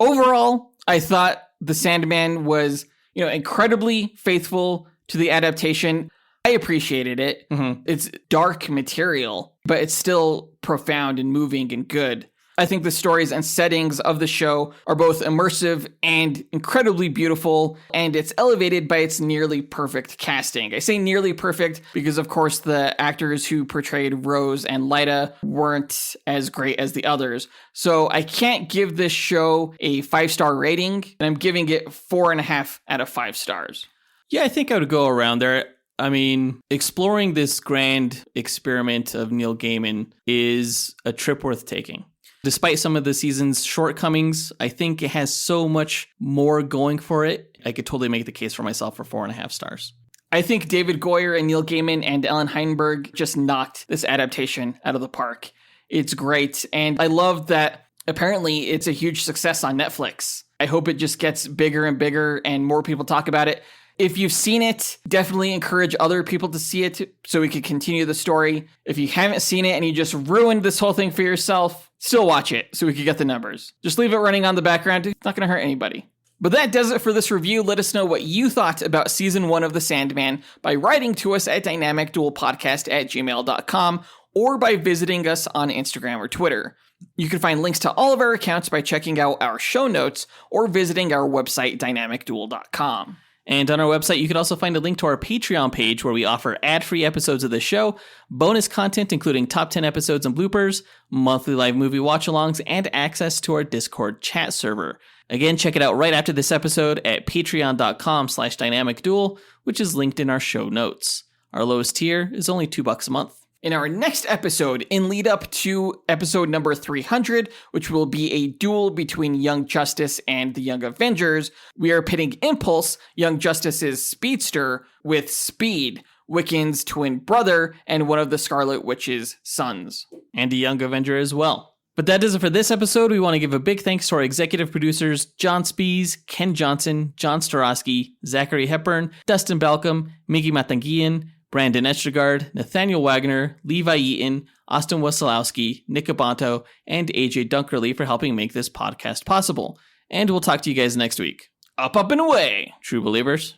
Overall, I thought the Sandman was, incredibly faithful to the adaptation. I appreciated it. It's dark material, but it's still profound and moving and good. I think the stories and settings of the show are both immersive and incredibly beautiful, and it's elevated by its nearly perfect casting. I say nearly perfect because, of course, the actors who portrayed Rose and Lyta weren't as great as the others. So I can't give this show a 5-star rating, and I'm giving it 4.5 out of 5 stars. Yeah, I think I would go around there. I mean, exploring this grand experiment of Neil Gaiman is a trip worth taking. Despite some of the season's shortcomings, I think it has so much more going for it. I could totally make the case for myself for 4.5 stars. I think David Goyer and Neil Gaiman and Ellen Heinberg just knocked this adaptation out of the park. It's great, and I love that apparently it's a huge success on Netflix. I hope it just gets bigger and bigger and more people talk about it. If you've seen it, definitely encourage other people to see it so we can continue the story. If you haven't seen it and you just ruined this whole thing for yourself, still watch it so we can get the numbers. Just leave it running on the background. It's not going to hurt anybody. But that does it for this review. Let us know what you thought about Season 1 of The Sandman by writing to us at dynamicduelpodcast@gmail.com or by visiting us on Instagram or Twitter. You can find links to all of our accounts by checking out our show notes or visiting our website, dynamicduel.com. And on our website, you can also find a link to our Patreon page where we offer ad-free episodes of the show, bonus content including top 10 episodes and bloopers, monthly live movie watch-alongs, and access to our Discord chat server. Again, check it out right after this episode at patreon.com/dynamicduel, which is linked in our show notes. Our lowest tier is only $2 a month. In our next episode, in lead up to episode number 300, which will be a duel between Young Justice and the Young Avengers, we are pitting Impulse, Young Justice's speedster, with Speed, Wiccan's twin brother, and one of the Scarlet Witch's sons. And a Young Avenger as well. But that does it for this episode. We want to give a big thanks to our executive producers, John Speas, Ken Johnson, John Starosky, Zachary Hepburn, Dustyn Balcom, Miggy Matanguihan, Brandon Estergard, Nathaniel Wagner, Levi Yeaton, Austin Wesolowski, Nick Abanto, and AJ Dunkerley for helping make this podcast possible. And we'll talk to you guys next week. Up, and away! True believers.